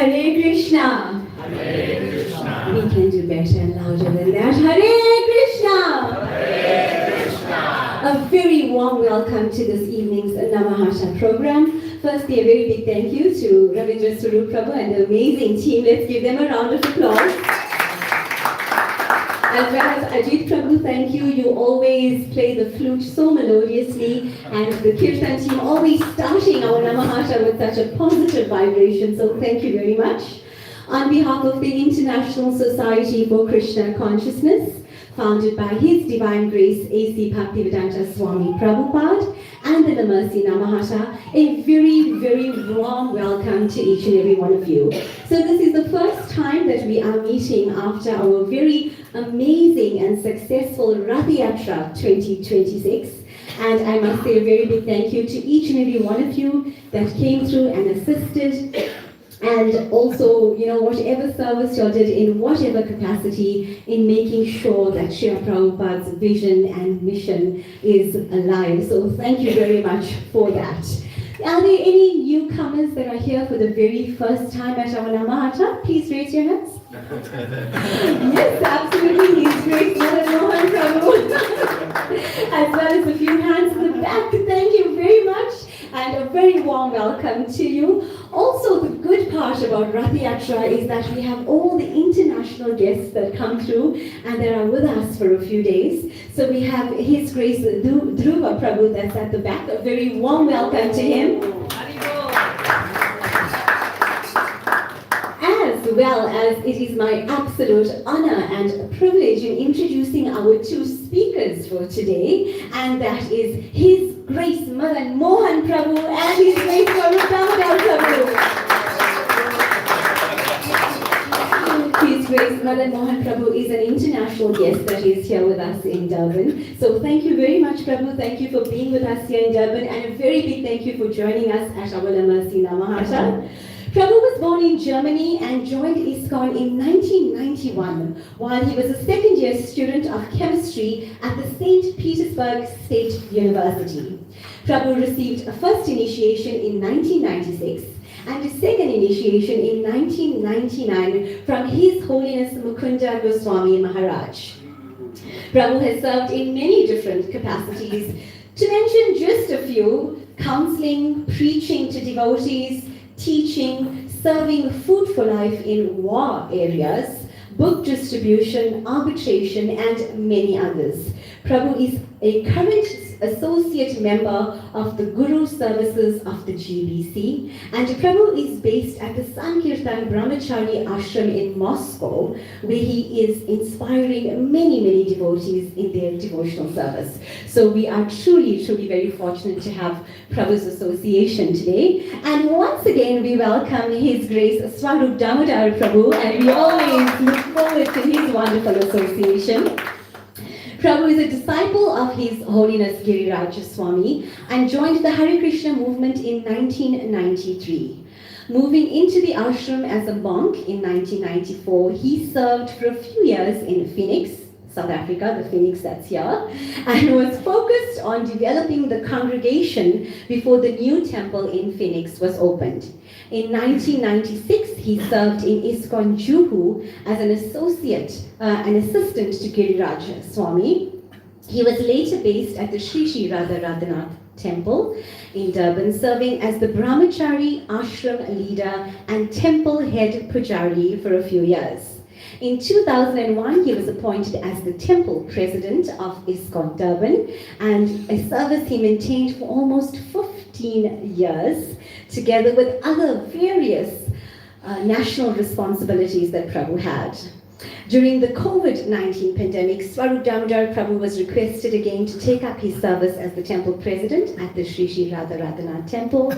Hare Krishna. Hare Krishna. We can do better and louder than that. Hare Krishna. Hare Krishna. A very warm welcome to this evening's Namahatta program. Firstly, a very big thank you to Ravindra Swarup Prabhu and the amazing team. Let's give them a round of applause. As well as Ajit Prabhu, thank you. You always play the flute so melodiously, and the Kirtan team always starting our Namahatta with such a positive vibration. So thank you very much. On behalf of the International Society for Krishna Consciousness, founded by His Divine Grace A.C. Bhaktivedanta Swami Prabhupada and the Mercy Namahatta, a very, very warm welcome to each and every one of you. So this is the first time that we are meeting after our very amazing and successful Rath Yatra 2026. And I must say a very big thank you to each and every one of you that came through and assisted. And also, whatever service you did in whatever capacity in making sure that Srila Prabhupada's vision and mission is alive. So thank you very much for that. Are there any newcomers that are here for the very first time at our Namahatta? Please raise your hands. Yes, absolutely. His Grace Madan Mohan Prabhu. As well as a few hands in the back. Thank you very much. And a very warm welcome to you. Also, the good part about Rath Yatra is that we have all the international guests that come through and they are with us for a few days. So we have His Grace Dhruva Prabhu that's at the back. A very warm welcome to him. As well as it is my absolute honor and privilege in introducing our two speakers for today, and that is His Grace Madan Mohan Prabhu and His Grace Swarup Damodar Prabhu. His Grace Madan Mohan Prabhu is an international guest that is here with us in Durban. So thank you very much, Prabhu. Thank you for being with us here in Durban, and a very big thank you for joining us at our Mercy Namahatta. Prabhu was born in Germany and joined ISKCON in 1991 while he was a second-year student of chemistry at the St. Petersburg State University. Prabhu received a first initiation in 1996 and a second initiation in 1999 from His Holiness Mukunda Goswami Maharaj. Prabhu has served in many different capacities. To mention just a few: counseling, preaching to devotees, teaching, serving food for life in war areas, book distribution, arbitration, and many others. Prabhu is a current associate member of the Guru Services of the GBC, and Prabhu is based at the Sankirtan Brahmachari Ashram in Moscow, where he is inspiring many devotees in their devotional service. So we are truly very fortunate to have Prabhu's association today. And once again, we welcome His Grace Swarup Damodar Prabhu, and we always look forward to his wonderful association. Prabhu is a disciple of His Holiness Giriraj Swami and joined the Hare Krishna movement in 1993. Moving into the ashram as a monk in 1994, he served for a few years in Phoenix, South Africa, the Phoenix that's here, and was focused on developing the congregation before the new temple in Phoenix was opened. In 1996, he served in ISKCON Juhu as an assistant to Giriraj Swami. He was later based at the Sri Radha Temple in Durban, serving as the Brahmachari Ashram leader and temple head pujari for a few years. In 2001, he was appointed as the temple president of ISKCON Durban, and a service he maintained for almost 15 years, together with other various national responsibilities that Prabhu had. During the COVID-19 pandemic, Swarup Damodar Prabhu was requested again to take up his service as the temple president at the Sri Radha Temple.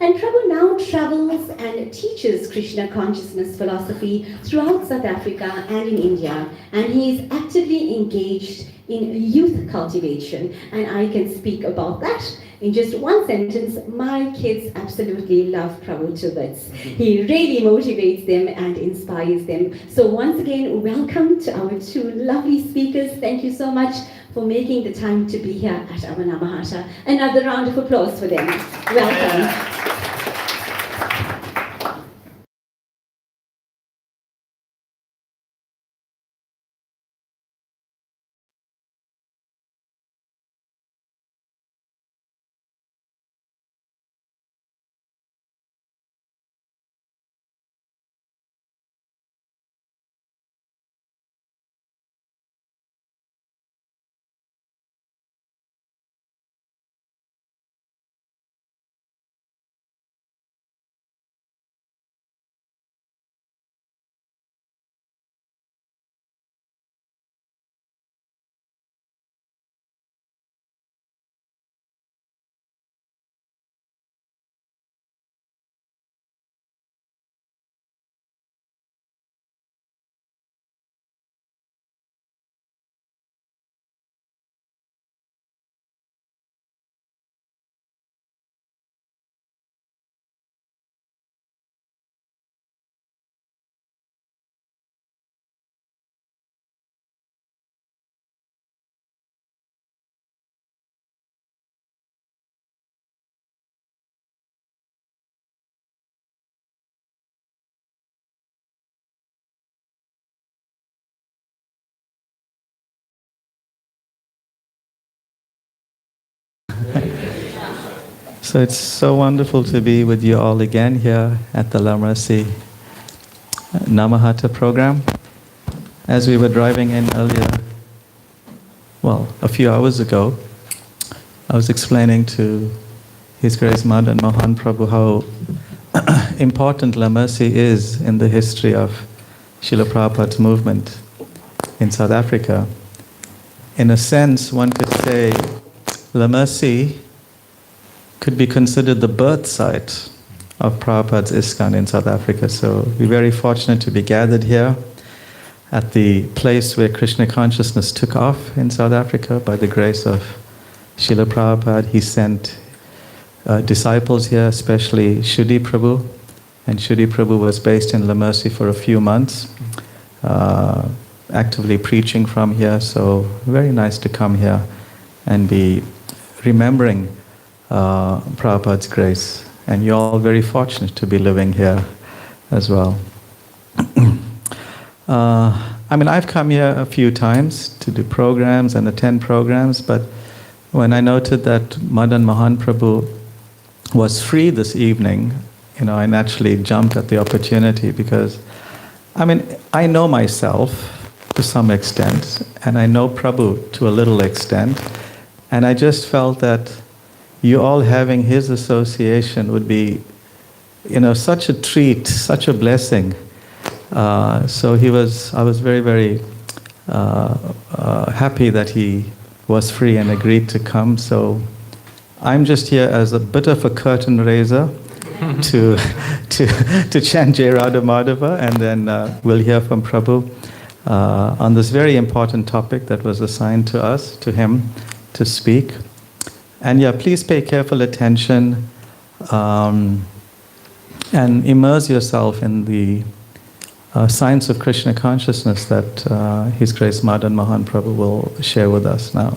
And Prabhu now travels and teaches Krishna consciousness philosophy throughout South Africa and in India. And he is actively engaged in youth cultivation. And I can speak about that in just one sentence. My kids absolutely love Prabhu to bits. He really motivates them and inspires them. So once again, welcome to our two lovely speakers. Thank you so much for making the time to be here at our Namahatta. Another round of applause for them. Welcome. So it's so wonderful to be with you all again here at the Lamrasi Namahatta program. As we were driving in earlier, well, a few hours ago, I was explaining to His Grace Madan Mohan Prabhu how important Lamrasi is in the history of Srila Prabhupada's movement in South Africa. In a sense, one could say Lamrasi could be considered the birth site of Prabhupada's ISKCON in South Africa. So we're very fortunate to be gathered here at the place where Krishna consciousness took off in South Africa by the grace of Srila Prabhupada. He sent disciples here, especially Shuddhi Prabhu. And Shuddhi Prabhu was based in Lamrasi for a few months, actively preaching from here. So very nice to come here and be remembering Prabhupada's grace. And you're all very fortunate to be living here as well. I've come here a few times to do programs and attend programs, but when I noted that Madan Mohan Prabhu was free this evening, I naturally jumped at the opportunity because, I know myself to some extent, and I know Prabhu to a little extent, and I just felt that you all having his association would be, such a treat, such a blessing. So I was very, very happy that he was free and agreed to come. So I'm just here as a bit of a curtain raiser to chant Jai Radha Madhava, and then we'll hear from Prabhu on this very important topic that was assigned to us, to him, to speak. And please pay careful attention and immerse yourself in the science of Krishna consciousness that His Grace Madan Mohan Prabhu will share with us now.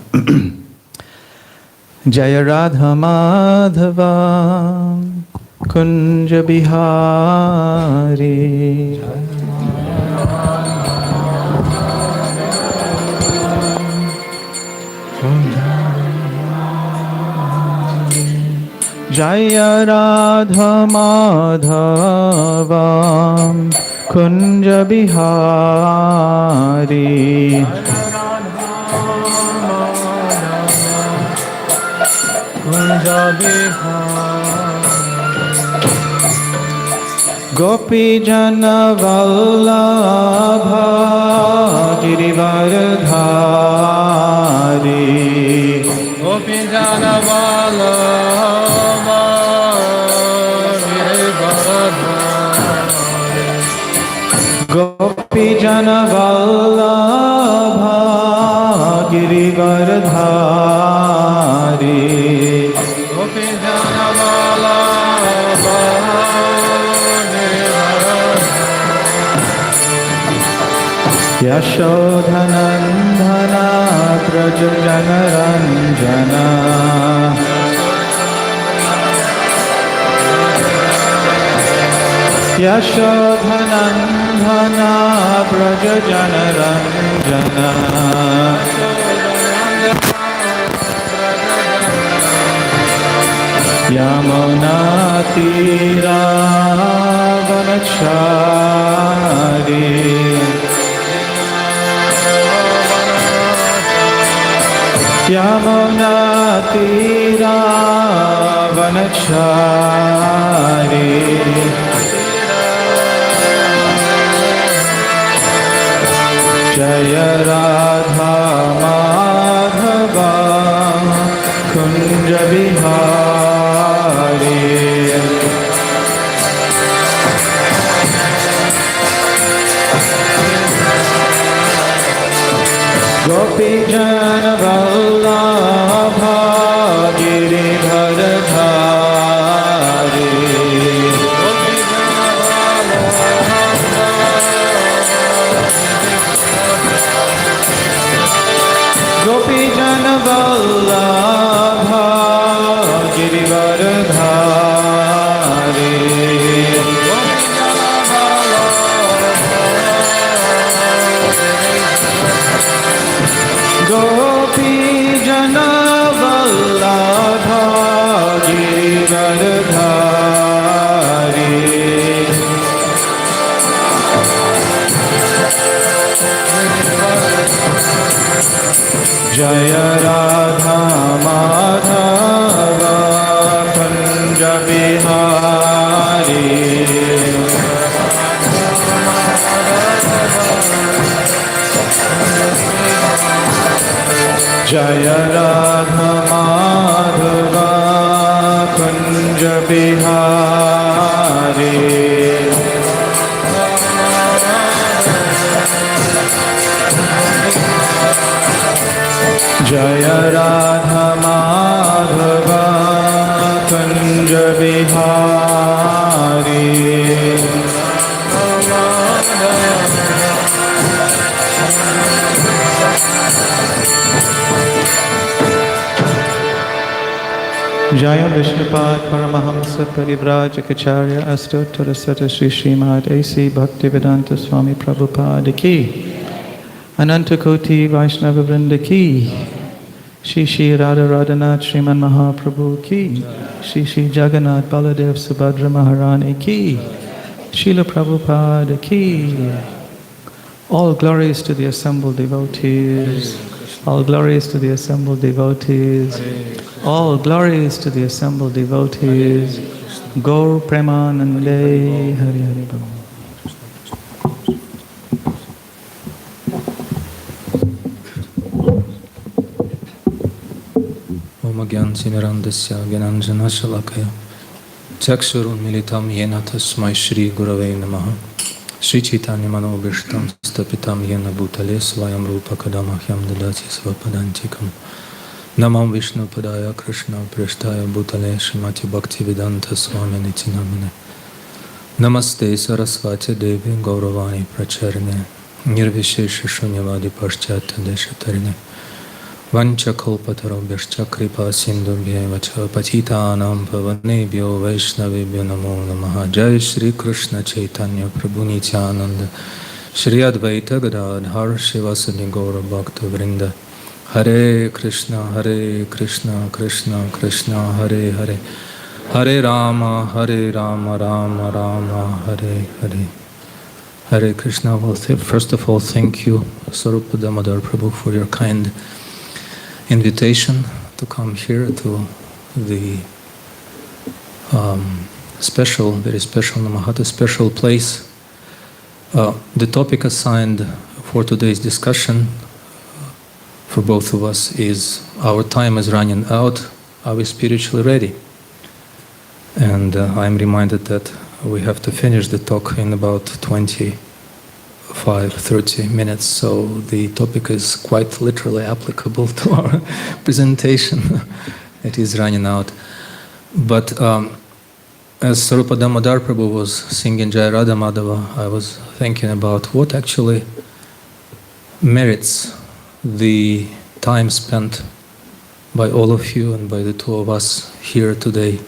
Jaya Radha Madhava Kunja Bihari Jaya Radha Madhava Kunja Bihari Kunja Bihari Gopi Jana Vallabha Girivardhari Gopi Jana Vallabha Gopi Jana Vallabha Girivardhari Gopi Jana Vallabha Girivardhari Yashodhanandana Praja Janaranjana Yashodhanandana Praja Janaranjana Yamuna Tira Vanachari Yamuna Tira Vanachari Jaya Radha Madhava Kunja Bihari Gopi Jana Vallabha Girivardhari Gopi Jana Vallabha Girivardhari Gopi Jaya Radha Madhava Kunja Bihari Jaya Radha Madhava Kunja Bihari Jaya Radha Madhava Kunja Bihari Jaya Vishnupad Paramahamsa Parivrajacharya Astottara Sata Sri Srimad A.C. Bhaktivedanta Swami Prabhupada Ki Ananta Koti Vaishnava Vrinda Ki Shri Shri Radha Radhanath Sriman Mahaprabhu Ki Shri Shri Jagannath Baladev Subhadra Maharani Ki Srila Prabhupada Ki. All glories to the assembled devotees. All glories to the assembled devotees. All glories to the assembled devotees. Gaur Premanande Hari Hari Bhava. Om Gyan Simirandasya Gyananjana Shalakaya Chakshurun Militam Yena Tasmai Shri Gurave Namaha Shri Chaitanya Manobhishtam Stapitam Yena Bhutale Svayam Rupa Kadamahyam Dadati Svapadantikam Namam Vishnu Padaya Krishna Prishtaya Bhutale Srimati Bhaktivedanta Swami Niti Namane Namaste Sarasvati Devi Gauravani Pracharine Nirvishesha Shunyavadi Paschata Deshatarine Vancha Kalpatarobhyascha Kripa Sindhubhyevacha Patitanam Pavanebhyo Vaishnavebhyo Namo Namaha Jai Shri Krishna Chaitanya Prabhu Nityananda Shri Advaita Gadadhar Shivasadi Gaura Bhakta Vrinda Hare Krishna Krishna Krishna Hare Hare Hare Rama Rama Rama Hare Hare Hare Krishna. Well, first of all, thank you, Swarup Damodar Prabhu, for your kind invitation to come here to the very special Namahatta, special place. The topic assigned for today's discussion for both of us is our time is running out, are we spiritually ready? And I'm reminded that we have to finish the talk in about 25-30 minutes, so the topic is quite literally applicable to our presentation. It is running out. But as Swarup Damodar Prabhu was singing Jaya Radha Madhava, I was thinking about what actually merits the time spent by all of you and by the two of us here tonight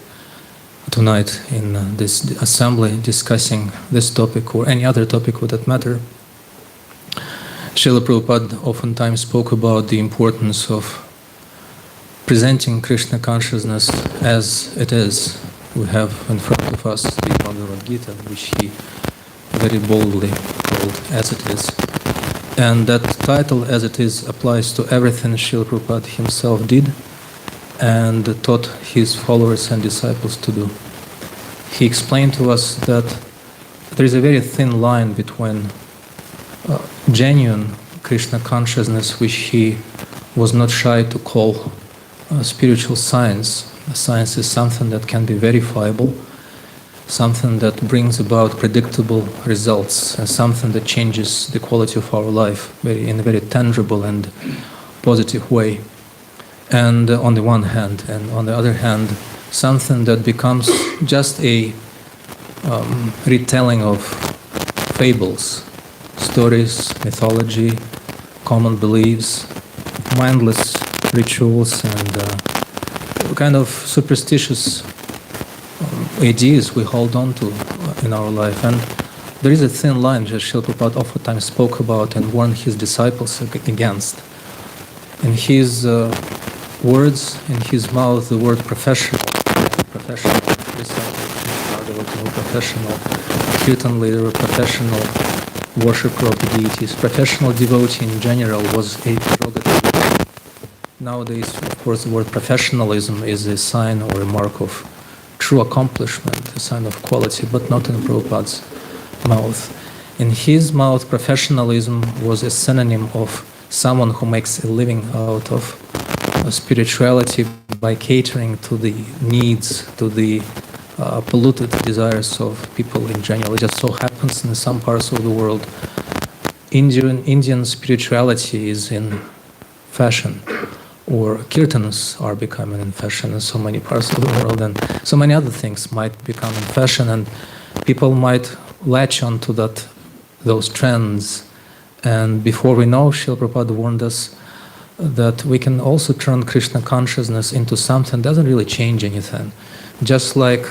in this assembly discussing this topic or any other topic for that matter. Srila Prabhupada oftentimes spoke about the importance of presenting Krishna consciousness as it is. We have in front of us the Bhagavad Gita, which he very boldly called as it is. And that title, as it is, applies to everything Srila Prabhupada himself did and taught his followers and disciples to do. He explained to us that there is a very thin line between genuine Krishna consciousness, which he was not shy to call spiritual science. Science is something that can be verifiable, something that brings about predictable results, and something that changes the quality of our life in a very tangible and positive way. And on the one hand, and on the other hand, something that becomes just a retelling of fables, stories, mythology, common beliefs, mindless rituals, and kind of superstitious ideas we hold on to in our life. And there is a thin line that Srila Prabhupada oftentimes spoke about and warned his disciples against. In his words, in his mouth, the word professional, professional kirtan leader, professional worshipper of the deities, professional devotee in general was a prerogative nowadays, of course, the word professionalism is a sign or a mark of true accomplishment, a sign of quality, but not in Prabhupada's mouth. In his mouth, professionalism was a synonym of someone who makes a living out of spirituality by catering to the needs, to the polluted desires of people in general. It just so happens in some parts of the world, Indian spirituality is in fashion, or kirtans are becoming in fashion in so many parts of the world, and so many other things might become in fashion, and people might latch onto those trends. And before we know, Srila Prabhupada warned us that we can also turn Krishna consciousness into something that doesn't really change anything. Just like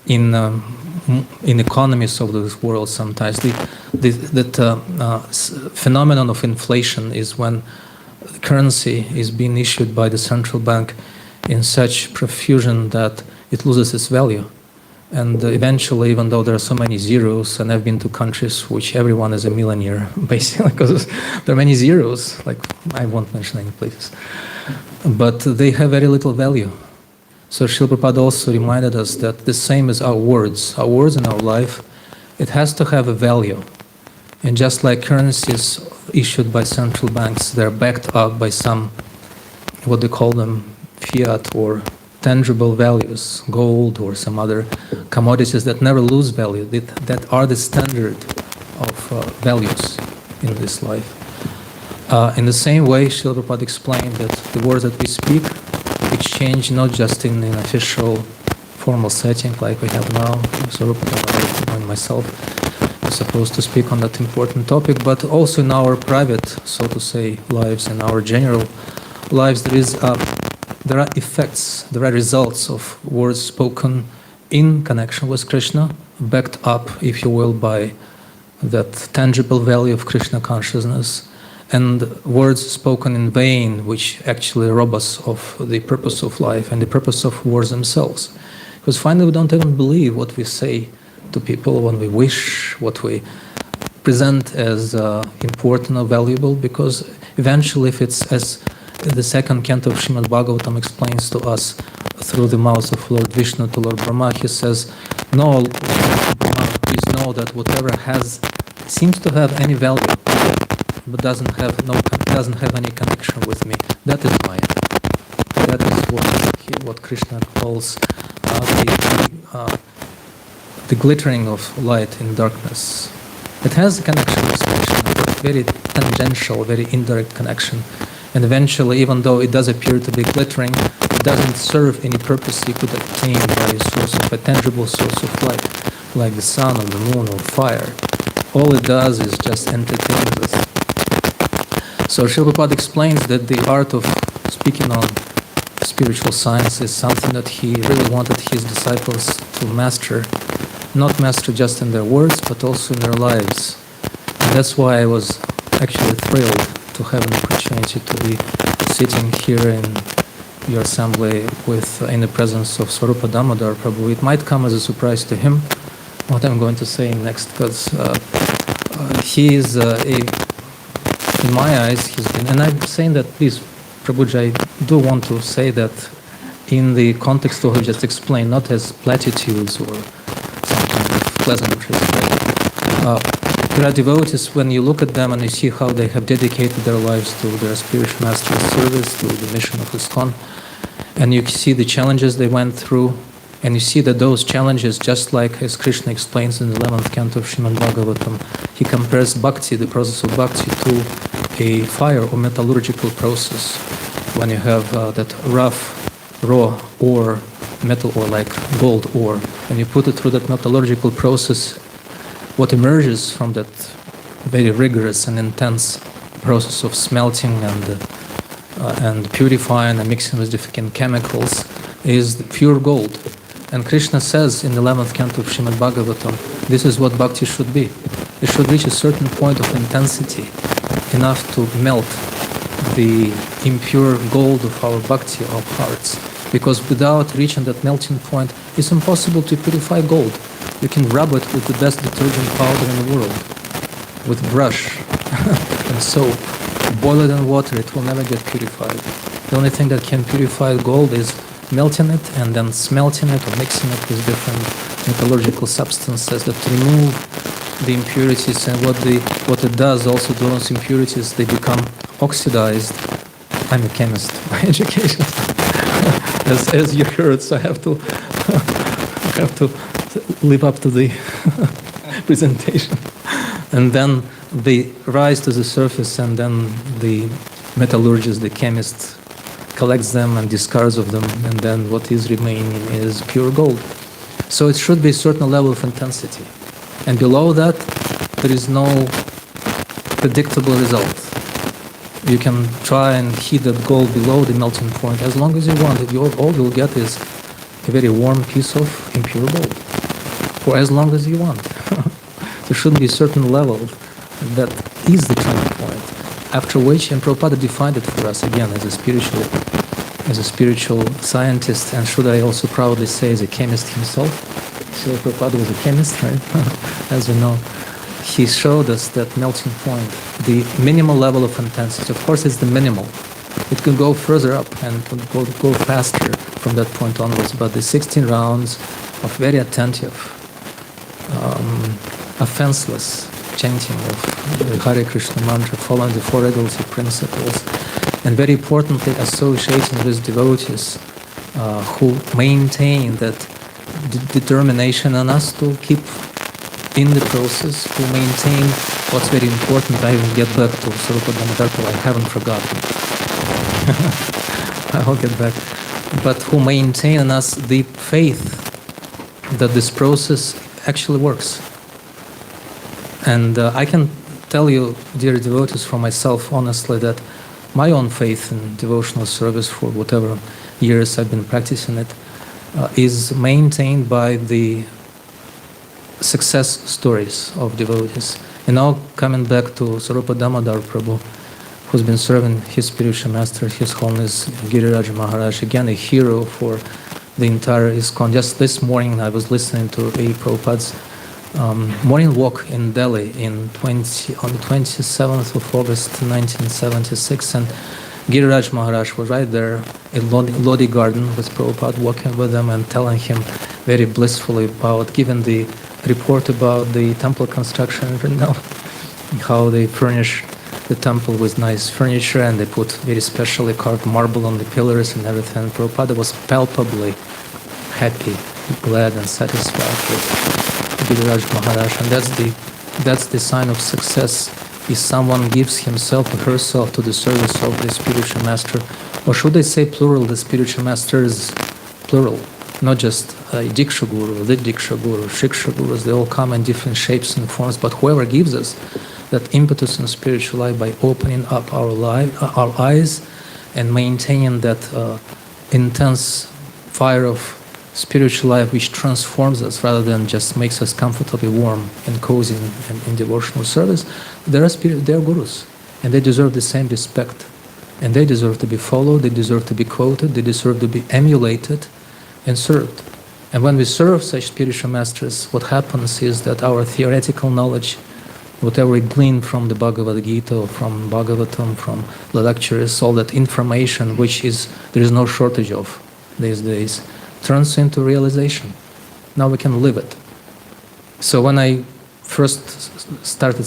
in economies of this world, sometimes that phenomenon of inflation is when currency is being issued by the central bank in such profusion that it loses its value. And eventually, even though there are so many zeros, and I've been to countries which everyone is a millionaire, basically, because there are many zeros, like I won't mention any places, but they have very little value. So Srila Prabhupada also reminded us that the same as our words in our life, it has to have a value. And just like currencies issued by central banks, they're backed up by some, what they call them, fiat or tangible values, gold or some other commodities that never lose value, that are the standard of values in this life. In the same way, Srila Prabhupada explained that the words that we speak exchange not just in an official formal setting like we have now, Swarup Damodar and myself are supposed to speak on that important topic, but also in our private, so to say, lives, in our general lives, there are effects, there are results of words spoken in connection with Krishna, backed up, if you will, by that tangible value of Krishna consciousness, and words spoken in vain, which actually rob us of the purpose of life and the purpose of words themselves. Because finally we don't even believe what we say to people when we wish, what we present as important or valuable, because eventually, if it's as the second canto of Srimad Bhagavatam explains to us through the mouth of Lord Vishnu to Lord Brahma, he says, "No, Brahma, please know that whatever seems to have any value, but doesn't have any connection with me, that is Maya." That is what Krishna calls the glittering of light in darkness. It has a connection with Krishna, but very tangential, very indirect connection. And eventually, even though it does appear to be glittering, it doesn't serve any purpose you could obtain by a source of a tangible source of light, like the sun or the moon or fire. All it does is just entertain us. So Srila Prabhupada explains that the art of speaking on spiritual science is something that he really wanted his disciples to master, not master just in their words, but also in their lives. And that's why I was actually thrilled to have an opportunity to be sitting here in your assembly in the presence of Swarup Damodar Prabhu. It might come as a surprise to him what I'm going to say next, because he is in my eyes, he's been, and I'm saying that, please, Prabhuji, I do want to say that in the context of what I just explained, not as platitudes or some kind of pleasantries. There are devotees, when you look at them and you see how they have dedicated their lives to their spiritual master's service, to the mission of ISKCON, and you see the challenges they went through, and you see that those challenges, just like as Krishna explains in the 11th canto of Srimad Bhagavatam, he compares bhakti, the process of bhakti, to a fire or metallurgical process. When you have that rough, raw ore, metal ore like gold ore, and you put it through that metallurgical process, what emerges from that very rigorous and intense process of smelting and purifying and mixing with different chemicals is the pure gold. And Krishna says in the 11th canto of Srimad Bhagavatam, this is what bhakti should be. It should reach a certain point of intensity, enough to melt the impure gold of our bhakti, of hearts. Because without reaching that melting point, it's impossible to purify gold. You can rub it with the best detergent powder in the world, with brush and soap. Boil it in water, it will never get purified. The only thing that can purify gold is melting it and then smelting it or mixing it with different metallurgical substances that remove the impurities. And what it does also to those impurities, they become oxidized. I'm a chemist by education, as you heard, so I have to live up to the presentation. And then they rise to the surface, and then the metallurgist, the chemist, collects them and discards of them, and then what is remaining is pure gold. So it should be a certain level of intensity. And below that, there is no predictable result. You can try and heat that gold below the melting point as long as you want. All you'll get is a very warm piece of impure gold for as long as you want. There should be a certain level that is the turning point, after which, and Prabhupada defined it for us again as a spiritual scientist, and should I also proudly say as a chemist himself. So Prabhupada was a chemist, right? As we know. He showed us that melting point, the minimal level of intensity. Of course, it's the minimal. It can go further up and go faster from that point onwards. But the 16 rounds of very attentive, offenseless chanting of the Hare Krishna mantra, following the four regulative principles, and very importantly, associating with devotees who maintain that determination on us to keep in the process, who maintain what's very important. I will get back to Swarup Damodar Prabhu, I haven't forgotten. I will get back. But who maintain in us the faith that this process actually works. And I can tell you, dear devotees, for myself, honestly, that my own faith in devotional service for whatever years I've been practicing it is maintained by the success stories of devotees. And now coming back to Swarup Damodar Prabhu, who's been serving his spiritual master, His Holiness Giriraj Maharaj, again a hero for the entire ISKCON. Just this morning I was listening to a Prabhupada's morning walk in Delhi on the 27th of August 1976, and Giriraj Maharaj was right there in Lodi Garden with Prabhupada, walking with him and telling him very blissfully about, giving the report about the temple construction in Vrindavan, how they furnish the temple with nice furniture and they put very specially carved marble on the pillars and everything. And Prabhupada was palpably happy, glad and satisfied with Giriraj Maharaj, and that's the sign of success. If someone gives himself or herself to the service of the spiritual master, or should I say plural, the spiritual master is plural, not just a Diksha Guru, the Diksha Guru, Shiksha Gurus, they all come in different shapes and forms, but whoever gives us that impetus in spiritual life by opening up our eyes and maintaining that intense fire of spiritual life which transforms us rather than just makes us comfortably warm and cozy in devotional service, they are gurus, and they deserve the same respect, and they deserve to be followed, they deserve to be quoted, they deserve to be emulated and served. And when we serve such spiritual masters, what happens is that our theoretical knowledge, whatever we glean from the Bhagavad Gita or from Bhagavatam, from the lectures, all that information which there is no shortage of these days, turns into realization. Now we can live it. So when I first started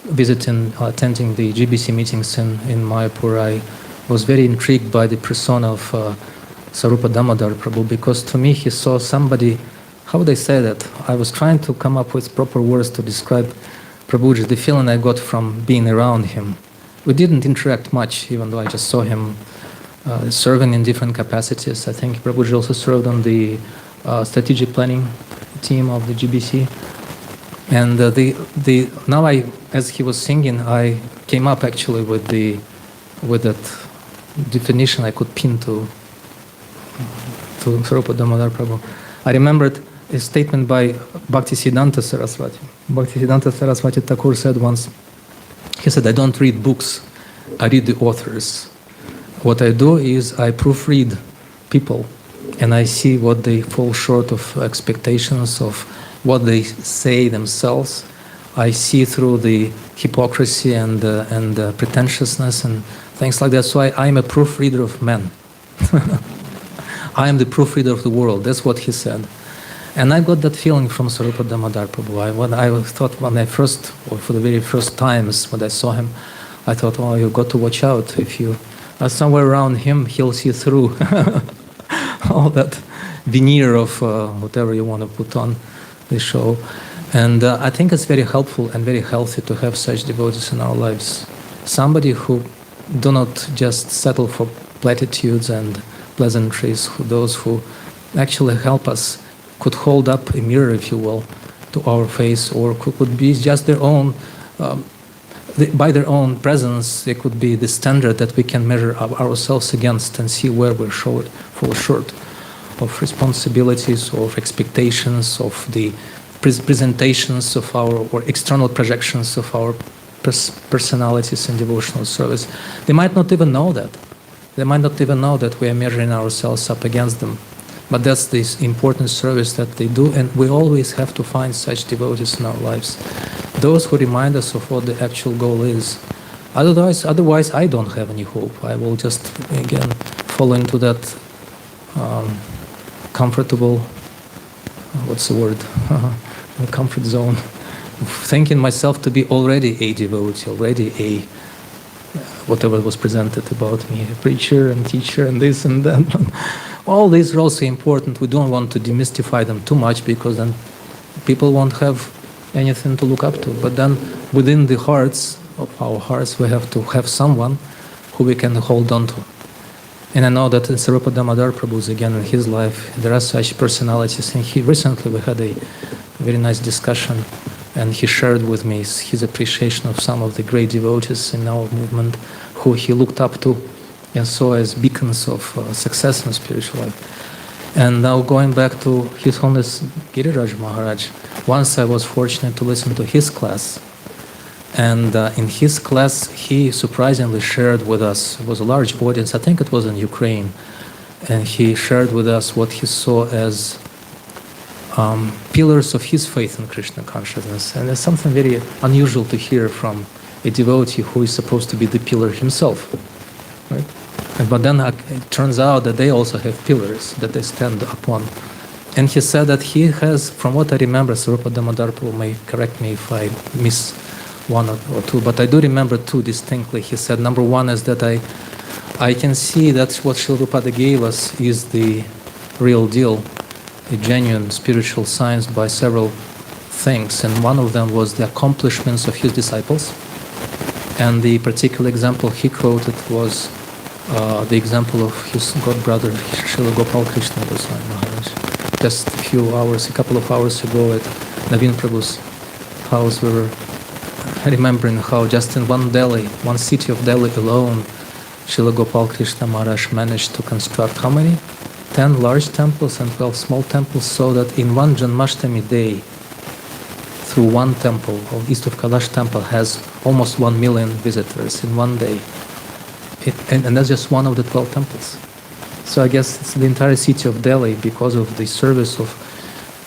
visiting, attending the GBC meetings in Mayapur, I was very intrigued by the persona of Swarup Damodar Prabhu, because to me he saw somebody, how would I say that? I was trying to come up with proper words to describe Prabhuji, the feeling I got from being around him. We didn't interact much, even though I just saw him serving in different capacities. I think Prabhuji also served on the strategic planning team of the GBC. And now as he was singing, I came up actually with that definition I could pin to Swarup Damodar Prabhu. I remembered a statement by Bhaktisiddhanta Saraswati. Bhaktisiddhanta Saraswati Thakur said once, he said, I don't read books, I read the authors. What I do is I proofread people and I see what they fall short of expectations, of what they say themselves. I see through the hypocrisy and pretentiousness, and things like that. So I am a proofreader of men. I am the proofreader of the world. That's what he said. And I got that feeling from Swarup Damodar Prabhu. I thought when I first, or for the very first times when I saw him, I thought, oh, you've got to watch out. If you are somewhere around him, he'll see through all that veneer of whatever you want to put on the show. And I think it's very helpful and very healthy to have such devotees in our lives. Somebody who do not just settle for platitudes and pleasantries, those who actually help us, could hold up a mirror, if you will, to our face, or could be just their own, by their own presence, they could be the standard that we can measure ourselves against and see where we fall short of responsibilities, of expectations, of the presentations of our, or external projections of our personalities in devotional service. They might not even know that. They might not even know that we are measuring ourselves up against them. But that's this important service that they do, and we always have to find such devotees in our lives. Those who remind us of what the actual goal is. Otherwise, I don't have any hope. I will just, again, fall into that comfortable, what's the word, comfort zone, thinking myself to be already a devotee, already a, whatever was presented about me, a preacher and teacher and this and that. All these are also important. We don't want to demystify them too much, because then people won't have anything to look up to. But then within the hearts of our hearts, we have to have someone who we can hold on to. And I know that in Swarup Damodar Prabhu's, again, in his life, there are such personalities. And recently we had a very nice discussion, and he shared with me his appreciation of some of the great devotees in our movement who he looked up to and saw as beacons of success in spiritual life. And now going back to His Holiness Giriraj Maharaj, once I was fortunate to listen to his class. And in his class, he surprisingly shared with us, it was a large audience, I think it was in Ukraine, and he shared with us what he saw as pillars of his faith in Krishna consciousness. And it's something very unusual to hear from a devotee who is supposed to be the pillar himself. Right? But then it turns out that they also have pillars that they stand upon. And he said that he has, from what I remember, Swarup Damodar Prabhu may correct me if I miss one or two, but I do remember two distinctly. He said, number one is that I can see that what Srila Prabhupada gave us is the real deal, a genuine spiritual science by several things. And one of them was the accomplishments of his disciples. And the particular example he quoted was the example of his godbrother, Srila Gopal Krishna Goswami Maharaj. Just a couple of hours ago at Naveen Prabhu's house, we were remembering how just in one city of Delhi alone, Srila Gopal Krishna Maharaj managed to construct how many? 10 large temples and 12 small temples, so that in one Janmashtami day, through one temple, east of Kailash temple, has almost 1 million visitors in one day. And that's just one of the 12 temples. So I guess it's the entire city of Delhi, because of the service of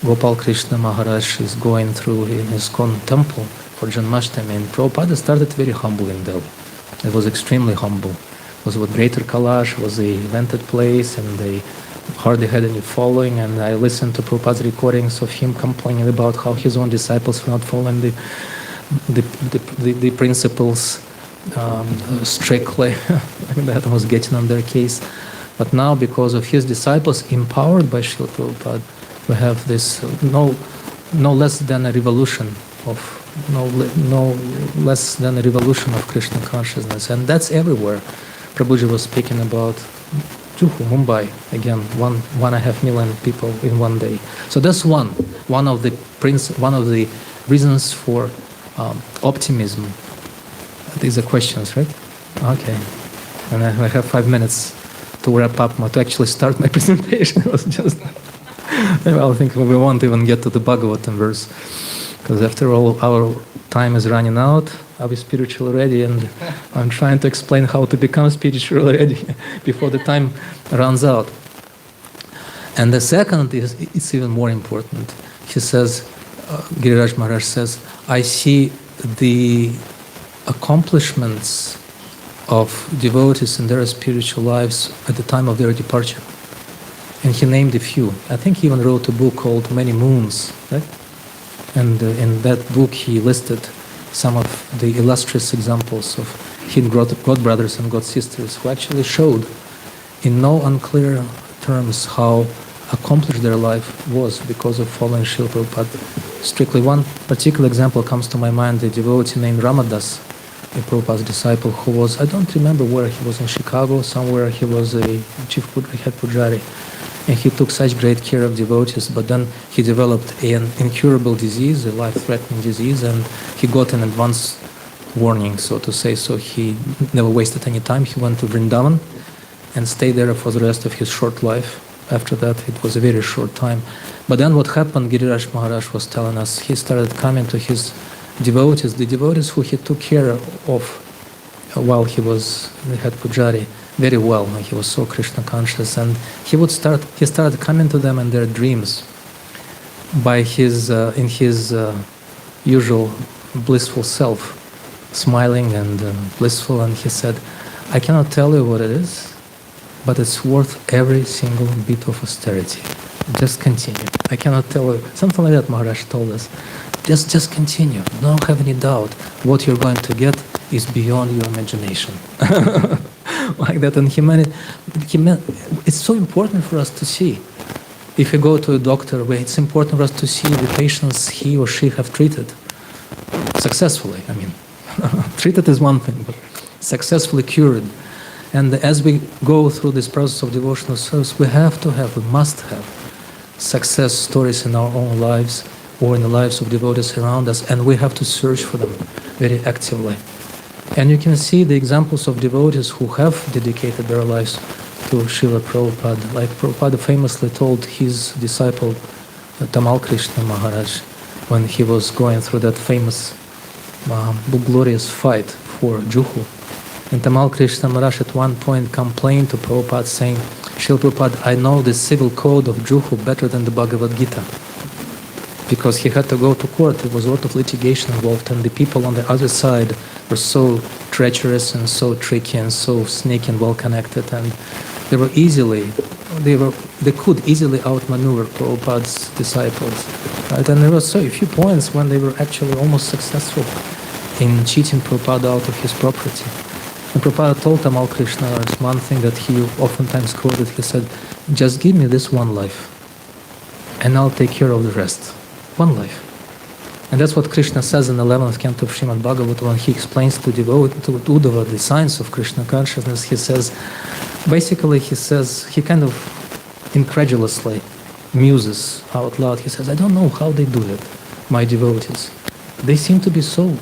Gopal Krishna Maharaj, is going through in his temple for Janmashtami. And Prabhupada started very humble in Delhi. It was extremely humble. It was what Greater Kailash was a rented place, and they hardly had any following. And I listened to Prabhupada's recordings of him complaining about how his own disciples were not following the principles strictly. That was getting on their case. But now, because of his disciples, empowered by Srila Prabhupada, we have this no less than a revolution of Krishna consciousness, and that's everywhere. Prabhuji was speaking about Juhu, Mumbai, again, 1.5 million people in one day. So that's one of the reasons for optimism. These are questions, right? Okay. And I have 5 minutes to wrap up, to actually start my presentation. It was just, I think we won't even get to the Bhagavatam verse, because after all, our time is running out. Are we spiritually ready? And I'm trying to explain how to become spiritually ready before the time runs out. And the second is, it's even more important. He says, Giriraj Maharaj says, I see the accomplishments of devotees in their spiritual lives at the time of their departure. And he named a few. I think he even wrote a book called Many Moons, right? And in that book he listed some of the illustrious examples of his god brothers and god sisters who actually showed in no unclear terms how accomplished their life was because of following Srila Prabhupada. Strictly one particular example comes to my mind, a devotee named Ramadas, a Prabhupada's disciple who was, I don't remember where, he was in Chicago, somewhere he was a chief head pujari. And he took such great care of devotees, but then he developed an incurable disease, a life-threatening disease, and he got an advance warning, so to say, so he never wasted any time. He went to Vrindavan and stayed there for the rest of his short life. After that, it was a very short time. But then what happened, Giriraj Maharaj was telling us, he started coming to his devotees, the devotees who he took care of while he was the head pujari, very well. He was so Krishna conscious, and he started coming to them in their dreams by in his usual blissful self, smiling and blissful, and he said, I cannot tell you what it is, but it's worth every single bit of austerity. Just continue. I cannot tell you, something like that Maharaj told us. Just continue. Don't have any doubt. What you're going to get is beyond your imagination. Like that. And it's so important for us to see. If you go to a doctor, it's important for us to see the patients he or she have treated successfully. I mean, treated is one thing, but successfully cured. And as we go through this process of devotional service, we must have success stories in our own lives or in the lives of devotees around us, and we have to search for them very actively. And you can see the examples of devotees who have dedicated their lives to Srila Prabhupada. Like Prabhupada famously told his disciple Tamal Krishna Maharaj when he was going through that famous glorious fight for Juhu. And Tamal Krishna Maharaj at one point complained to Prabhupada saying, Srila Prabhupada, I know the civil code of Juhu better than the Bhagavad Gita. Because he had to go to court, there was a lot of litigation involved, and the people on the other side were so treacherous and so tricky and so sneaky and well connected, and they could easily outmaneuver Prabhupada's disciples. Right? And there were so a few points when they were actually almost successful in cheating Prabhupada out of his property. And Prabhupada told Tamal Krishna, there's one thing that he oftentimes quoted, he said, just give me this one life, and I'll take care of the rest. One life. And that's what Krishna says in the 11th canto of Srimad Bhagavatam when he explains to Uddhava the science of Krishna consciousness. He kind of incredulously muses out loud. He says, I don't know how they do it, my devotees. They seem to be so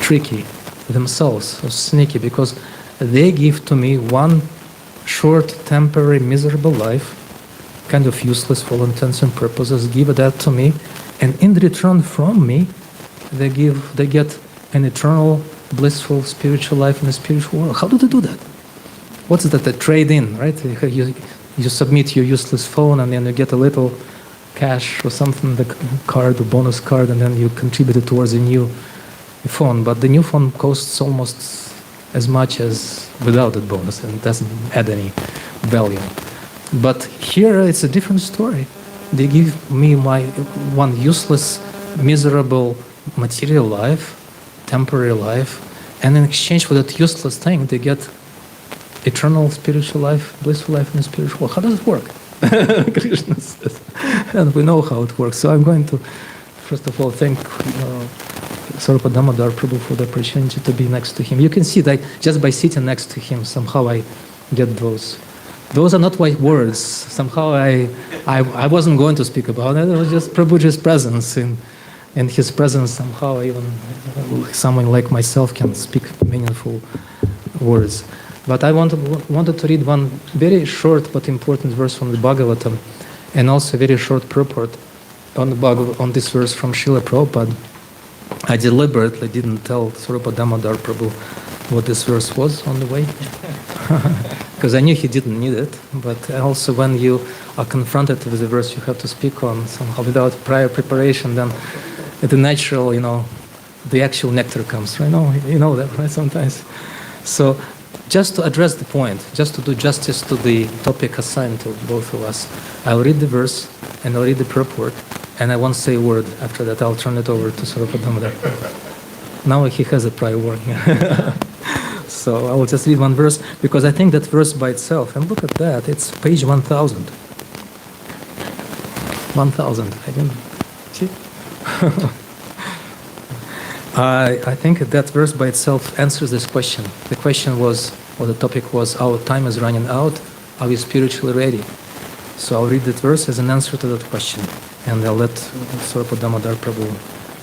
tricky themselves, so sneaky, because they give to me one short, temporary, miserable life, kind of useless for all intents and purposes, give that to me, and in return from me, they get an eternal, blissful spiritual life in the spiritual world. How do they do that? What's that? The trade-in, right? You submit your useless phone, and then you get a little cash or something, the card, the bonus card, and then you contribute it towards a new phone. But the new phone costs almost as much as without that bonus, and it doesn't add any value. But here it's a different story. They give me my one useless, miserable material life, temporary life, and in exchange for that useless thing, they get eternal spiritual life, blissful life in the spiritual world. How does it work? Krishna says. And we know how it works. So I'm going to, first of all, thank Swarup Damodar Prabhu for the opportunity to be next to him. You can see that just by sitting next to him, somehow I get those. Those are not my words. Somehow I wasn't going to speak about it. It was just Prabhuji's presence. In his presence, somehow even someone like myself can speak meaningful words. But I wanted to read one very short but important verse from the Bhagavatam, and also a very short purport on this verse from Srila Prabhupada. I deliberately didn't tell Swarup Damodar Prabhu what this verse was on the way, because I knew he didn't need it. But also when you are confronted with a verse you have to speak on somehow without prior preparation, then the natural, the actual nectar comes. Right? You know that, right? Sometimes. So, just to address the point, just to do justice to the topic assigned to both of us, I'll read the verse and I'll read the purport, and I won't say a word. After that, I'll turn it over to Swarup Damodar. Now he has a prior warning. So I will just read one verse, because I think that verse by itself, and look at that, it's page 1000. 1000, I didn't see? I think that verse by itself answers this question. The question was, or the topic was, our time is running out, are we spiritually ready? So I'll read that verse as an answer to that question, and I'll let Swarup Damodar Prabhu,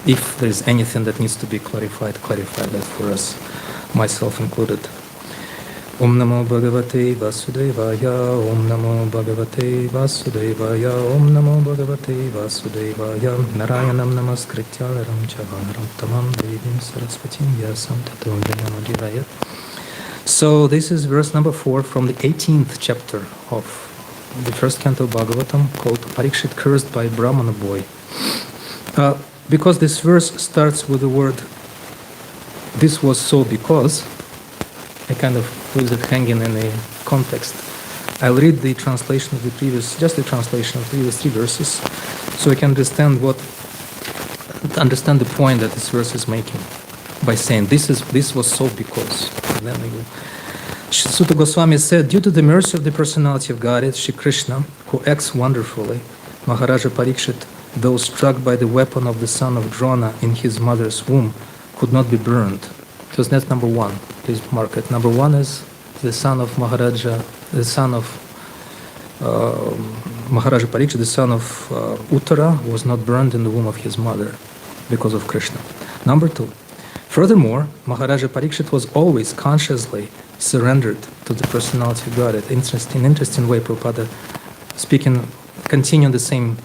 if there is anything that needs to be clarified, clarify that for us, myself included. Om Namo Bhagavate Vasudevaya, Om Namo Bhagavate Vasudevaya, Om Namo Bhagavate Vasudevaya, Narayanam Namaskritya Naram Chavaram Tamam Devim Saraswatim Vyasam Tato Jayamajivaya. So this is verse number 4 from the 18th chapter of the first canto of Bhagavatam, called Parikshit Cursed by Brahmana Boy. Because this verse starts with the word, this was so because, I kind of leave it hanging in a context. I'll read the translation of the previous, just the translation of the previous 3 verses, so I can understand the point that this verse is making by saying this was so because. And then we go. Sutta Goswami said, due to the mercy of the personality of Godhead, Shri Krishna, who acts wonderfully, Maharaja Parikshit, though struck by the weapon of the son of Drona in his mother's womb, could not be burned. So that's number 1. Please mark it. Number 1 is the son of Maharaja, the son of Maharaja Parikshit, the son of Uttara, was not burned in the womb of his mother because of Krishna. Number 2. Furthermore, Maharaja Parikshit was always consciously surrendered to the personality of God. Interesting way, Prabhupada speaking, continuing the same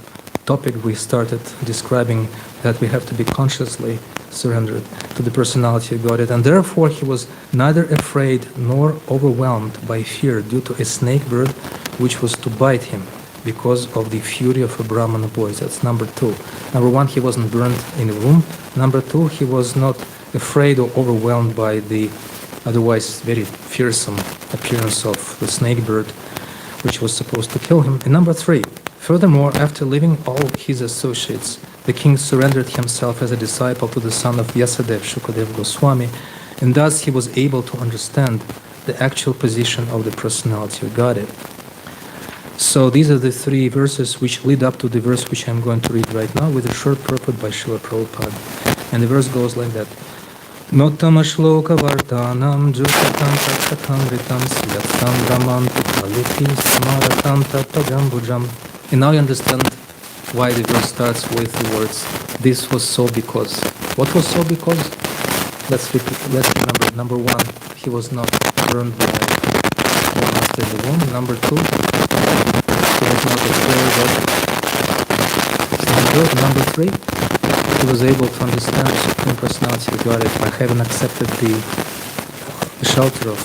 topic we started describing, that we have to be consciously surrendered to the personality of God, and therefore he was neither afraid nor overwhelmed by fear due to a snake bird which was to bite him because of the fury of a Brahmana boy. That's number 2. Number 1, he wasn't burned in the womb. Number 2, he was not afraid or overwhelmed by the otherwise very fearsome appearance of the snake bird which was supposed to kill him. And number 3, furthermore, after leaving all his associates, the king surrendered himself as a disciple to the son of Vyasadeva, Shukadev Goswami, and thus he was able to understand the actual position of the personality of Godhead. So these are the 3 verses which lead up to the verse which I'm going to read right now, with a short purport by Srila Prabhupada. And the verse goes like that. Nottama shloka vartanam jukatam tatkatam ritam siyatsam ramantu kaliti samaratam tattajambujam. And now you understand why the verse starts with the words, this was so because. What was so because? Let's remember. Number 1, he was not burned by after the womb. Number 2, he was not afraid of. Number 3, he was able to understand the Supreme Personality of God by having accepted the shelter of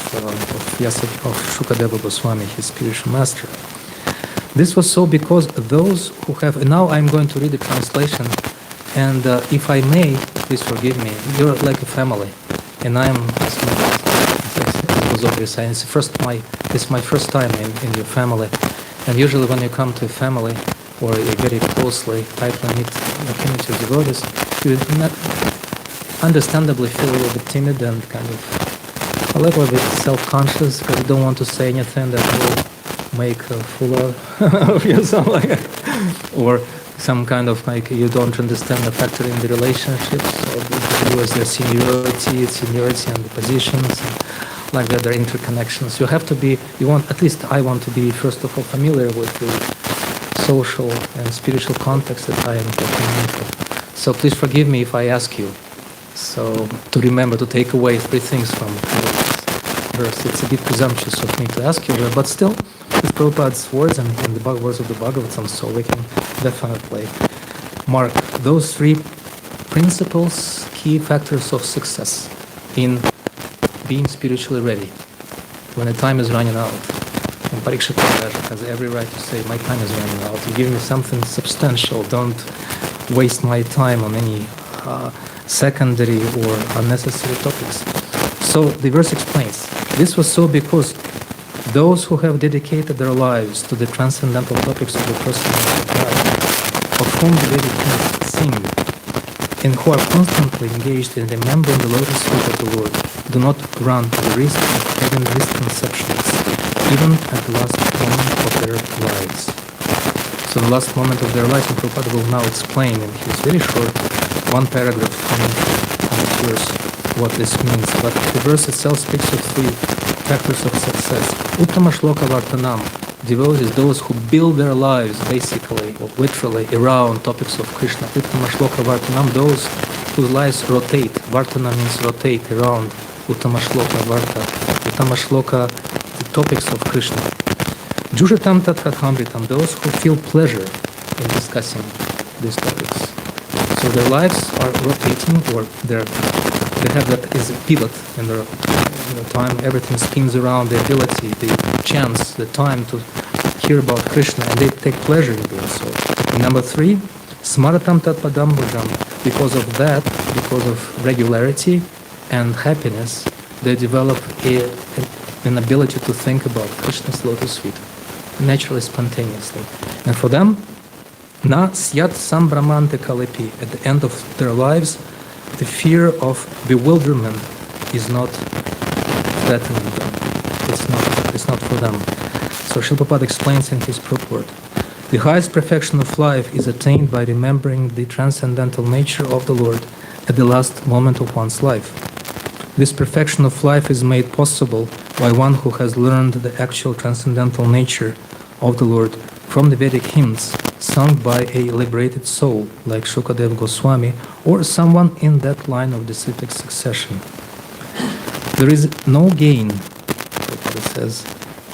Shukadeva Goswami, his spiritual master. This was so because those who have, and now I'm going to read the translation, and if I may, please forgive me, you're like a family, and I'm, it was obvious, it's my first time in your family, and usually when you come to a family, or a very closely, tightly knit community of devotees, you understandably feel a little bit timid and kind of a little bit self-conscious, because you don't want to say anything that will make a fool of you, something like that. Or some kind of like you don't understand the factor in the relationships, or their seniority and the positions, like that, their interconnections. You have to be, at least I want to be, first of all, familiar with the social and spiritual context that I am talking into. So please forgive me if I ask you to remember to take away 3 things from this verse. It's a bit presumptuous of me to ask you, but still, it's Prabhupada's words and in the words of the Bhagavatam, so we can definitely mark those 3 principles, key factors of success in being spiritually ready when the time is running out. And Parikshit has every right to say, my time is running out. You give me something substantial. Don't waste my time on any secondary or unnecessary topics. So the verse explains, this was so because those who have dedicated their lives to the transcendental topics of the personality of God, of whom the Vedic hymns sing, and who are constantly engaged in remembering the lotus feet of the Lord, do not run the risk of having misconceptions, even at the last moment of their lives. So in the last moment of their lives, and Prabhupada will now explain in his very short one paragraph commentary on this verse what this means. But the verse itself speaks of three factors of success. Uttama shloka vartanam, devotees, those who build their lives basically or literally around topics of Krishna. Uttama shloka vartanam, those whose lives rotate. Vartana means rotate around. Uttama shloka varta. Uttama shloka, the topics of Krishna. Jujatam tat kathamritam, those who feel pleasure in discussing these topics. So their lives are rotating, or they have that as a pivot in their time. Everything spins around the ability, the chance, the time to hear about Krishna, and they take pleasure in doing so. And number three, smaratam tat padambujam, because of that, because of regularity and happiness, they develop an ability to think about Krishna's lotus feet, naturally, spontaneously. And for them, na syat sambramante kalepi, at the end of their lives, the fear of bewilderment is not threatening them. It's not for them. So Srila Prabhupada explains in his purport, the highest perfection of life is attained by remembering the transcendental nature of the Lord at the last moment of one's life. This perfection of life is made possible by one who has learned the actual transcendental nature of the Lord from the Vedic hymns sung by a liberated soul like Shukadev Goswami or someone in that line of disciplic succession. There is no gain, Prabhupada says,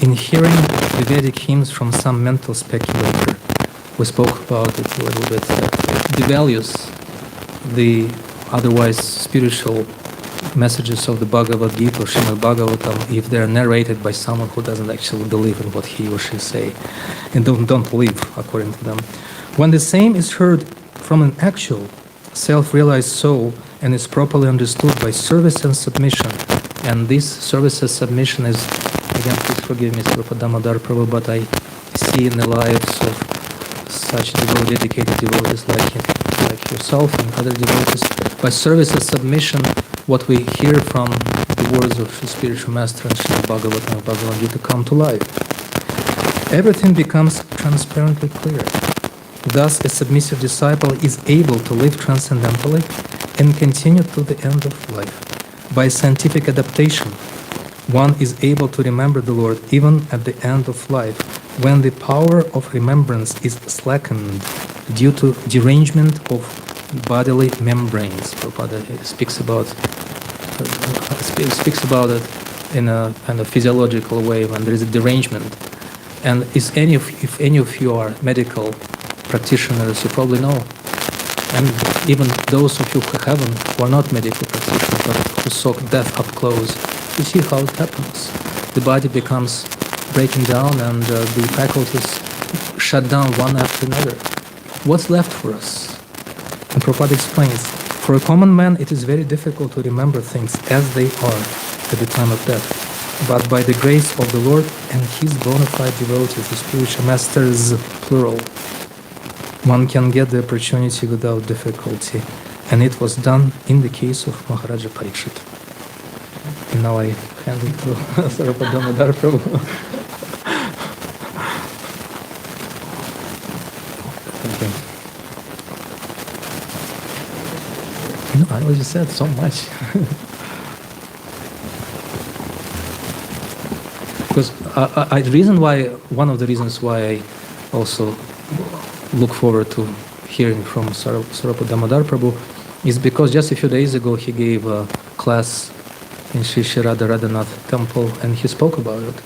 in hearing the Vedic hymns from some mental speculator. We spoke about it a little bit. Devalues the otherwise spiritual messages of the Bhagavad Gita or Srimad Bhagavatam if they are narrated by someone who doesn't actually believe in what he or she say and don't live according to them. When the same is heard from an actual self-realized soul and is properly understood by service and submission, and this service and submission is, again, please forgive me, Swarup Damodar Prabhu, but I see in the lives of such dedicated devotees like yourself and other devotees, by service and submission, what we hear from the words of the spiritual master and Srimad Bhagavatam and Bhagavad Gita come to life. Everything becomes transparently clear. Thus, a submissive disciple is able to live transcendentally and continue to the end of life. By scientific adaptation, one is able to remember the Lord even at the end of life, when the power of remembrance is slackened due to derangement of bodily membranes. Prabhupada speaks about it in a kind of physiological way when there is a derangement. And if any of you are medical practitioners, you probably know. And even those of you who are not medical practitioners, but who saw death up close, you see how it happens. The body becomes breaking down and the faculties shut down one after another. What's left for us? And Prabhupada explains, for a common man, it is very difficult to remember things as they are at the time of death. But by the grace of the Lord and His bona fide devotees, the spiritual masters, plural, one can get the opportunity without difficulty. And it was done in the case of Maharaja Parikshit. And now I hand it to Swarup Damodar Prabhu. No, I already said so much. Because one of the reasons why I also look forward to hearing from Swarup Damodar Prabhu is because just a few days ago he gave a class in Sri Radha Radhanath temple and he spoke about it.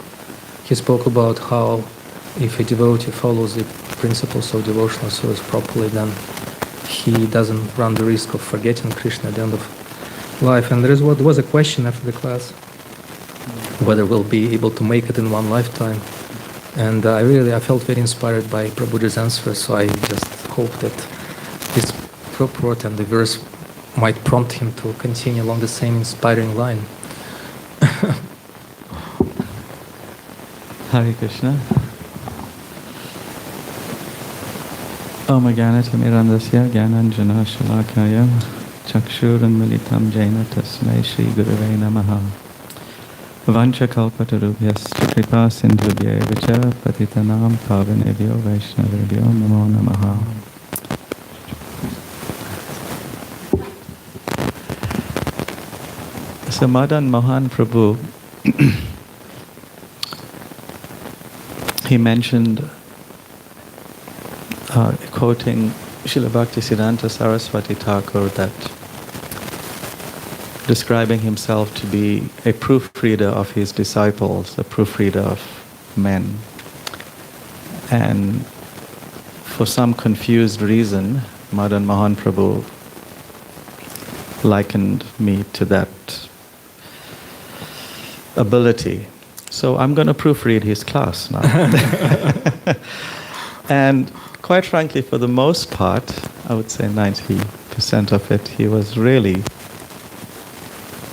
He spoke about how if a devotee follows the principles of devotional service properly, then he doesn't run the risk of forgetting Krishna at the end of life. And there was a question after the class whether we'll be able to make it in one lifetime. And I felt very inspired by Prabhuji's answer, so I just hope that this purport and the verse might prompt him to continue along the same inspiring line. Hare Krishna. Om Jnanatirmirandasya Jnananjana Shalakaya Chakshuranmilitam Jaina Tasmai Shri Gurave Namaha Vanchakalpatarubhyascha Kripa Sindhubhya Vicha Patitanam Pavanebhyo Vaishnavebhyo Namo Namaha. So Madan Mohan Prabhu, he mentioned, quoting Srila Bhaktisiddhanta Saraswati Thakur, that describing himself to be a proofreader of his disciples, a proofreader of men. And for some confused reason, Madan Mohan Prabhu likened me to that ability. So I'm going to proofread his class now. And quite frankly, for the most part, I would say 90% of it, he was really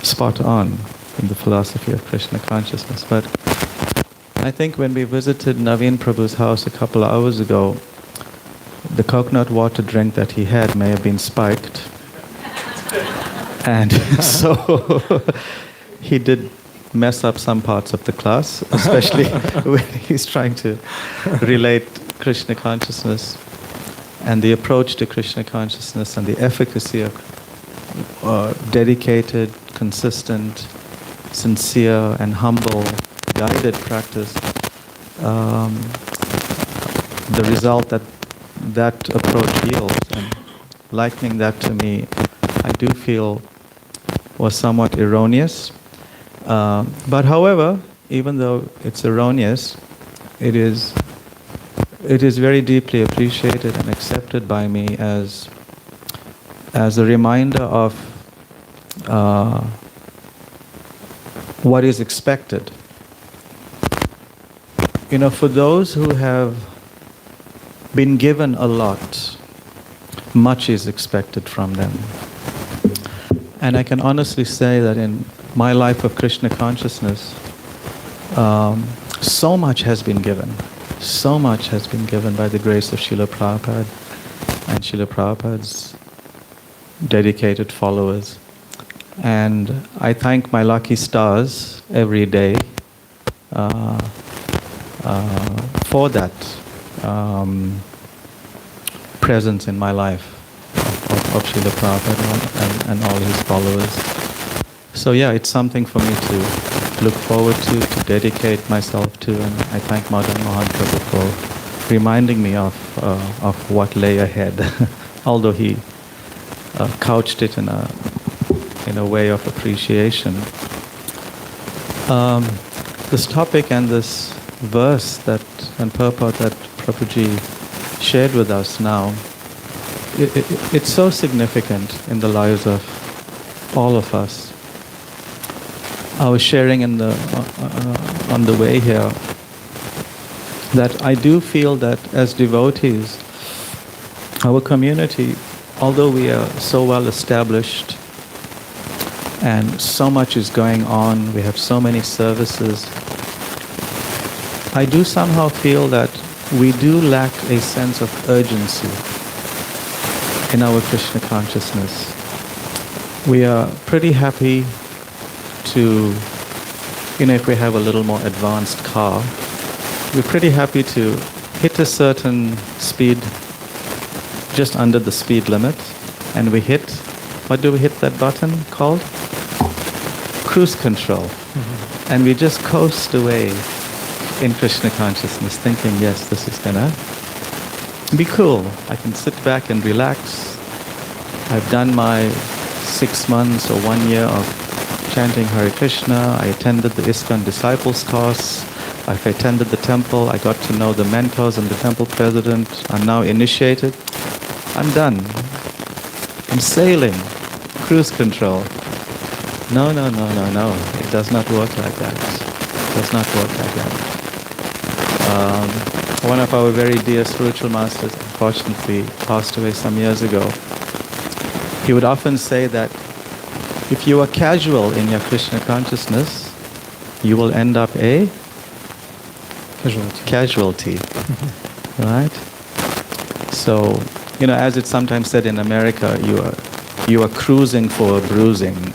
spot on in the philosophy of Krishna consciousness. But I think when we visited Naveen Prabhu's house a couple of hours ago, the coconut water drink that he had may have been spiked. And so he did mess up some parts of the class, especially when he's trying to relate Krishna consciousness and the approach to Krishna consciousness and the efficacy of dedicated, consistent, sincere and humble, guided practice. The result that approach yields, and likening that to me, I do feel was somewhat erroneous. But however, even though it's erroneous, it is very deeply appreciated and accepted by me as a reminder of what is expected. You know, for those who have been given a lot, much is expected from them. And I can honestly say that in my life of Krishna consciousness, so much has been given. So much has been given by the grace of Srila Prabhupada and Srila Prabhupada's dedicated followers. And I thank my lucky stars every day for that presence in my life of Srila Prabhupada and all his followers. So yeah, it's something for me to look forward to dedicate myself to, and I thank Madan Mohan Prabhu for reminding me of what lay ahead, although he couched it in a way of appreciation. This topic and this verse and purport that Prabhuji shared with us now, it's so significant in the lives of all of us. I was sharing on the way here that I do feel that as devotees, our community, although we are so well established and so much is going on, we have so many services, I do somehow feel that we do lack a sense of urgency in our Krishna consciousness. We are pretty happy to, if we have a little more advanced car, we're pretty happy to hit a certain speed just under the speed limit, and we hit, what do we hit that button called? Cruise control. Mm-hmm. And we just coast away in Krishna consciousness, thinking, yes, this is gonna be cool. I can sit back and relax. I've done my 6 months or 1 year of chanting Hare Krishna. I attended the ISKCON Disciples course. I've attended the temple. I got to know the mentors and the temple president. I'm now initiated. I'm done. I'm sailing. Cruise control. No. It does not work like that. It does not work like that. One of our very dear spiritual masters, unfortunately, passed away some years ago. He would often say that if you are casual in your Krishna consciousness, you will end up a Casualty. casualty. Right? So, as it's sometimes said in America, you are cruising for a bruising.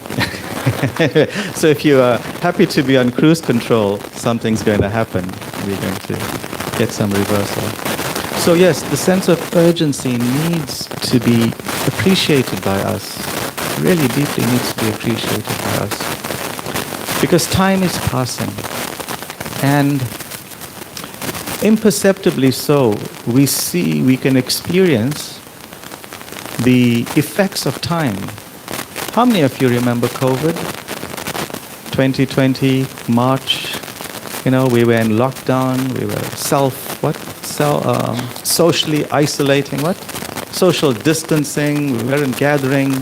So if you are happy to be on cruise control, something's going to happen. We're going to get some reversal. So yes, the sense of urgency needs to be appreciated by us. Really deeply needs to be appreciated by us. Because time is passing. And imperceptibly so, we can experience the effects of time. How many of you remember COVID? 2020, March, we were in lockdown, we were socially isolating, social distancing, we weren't gathering.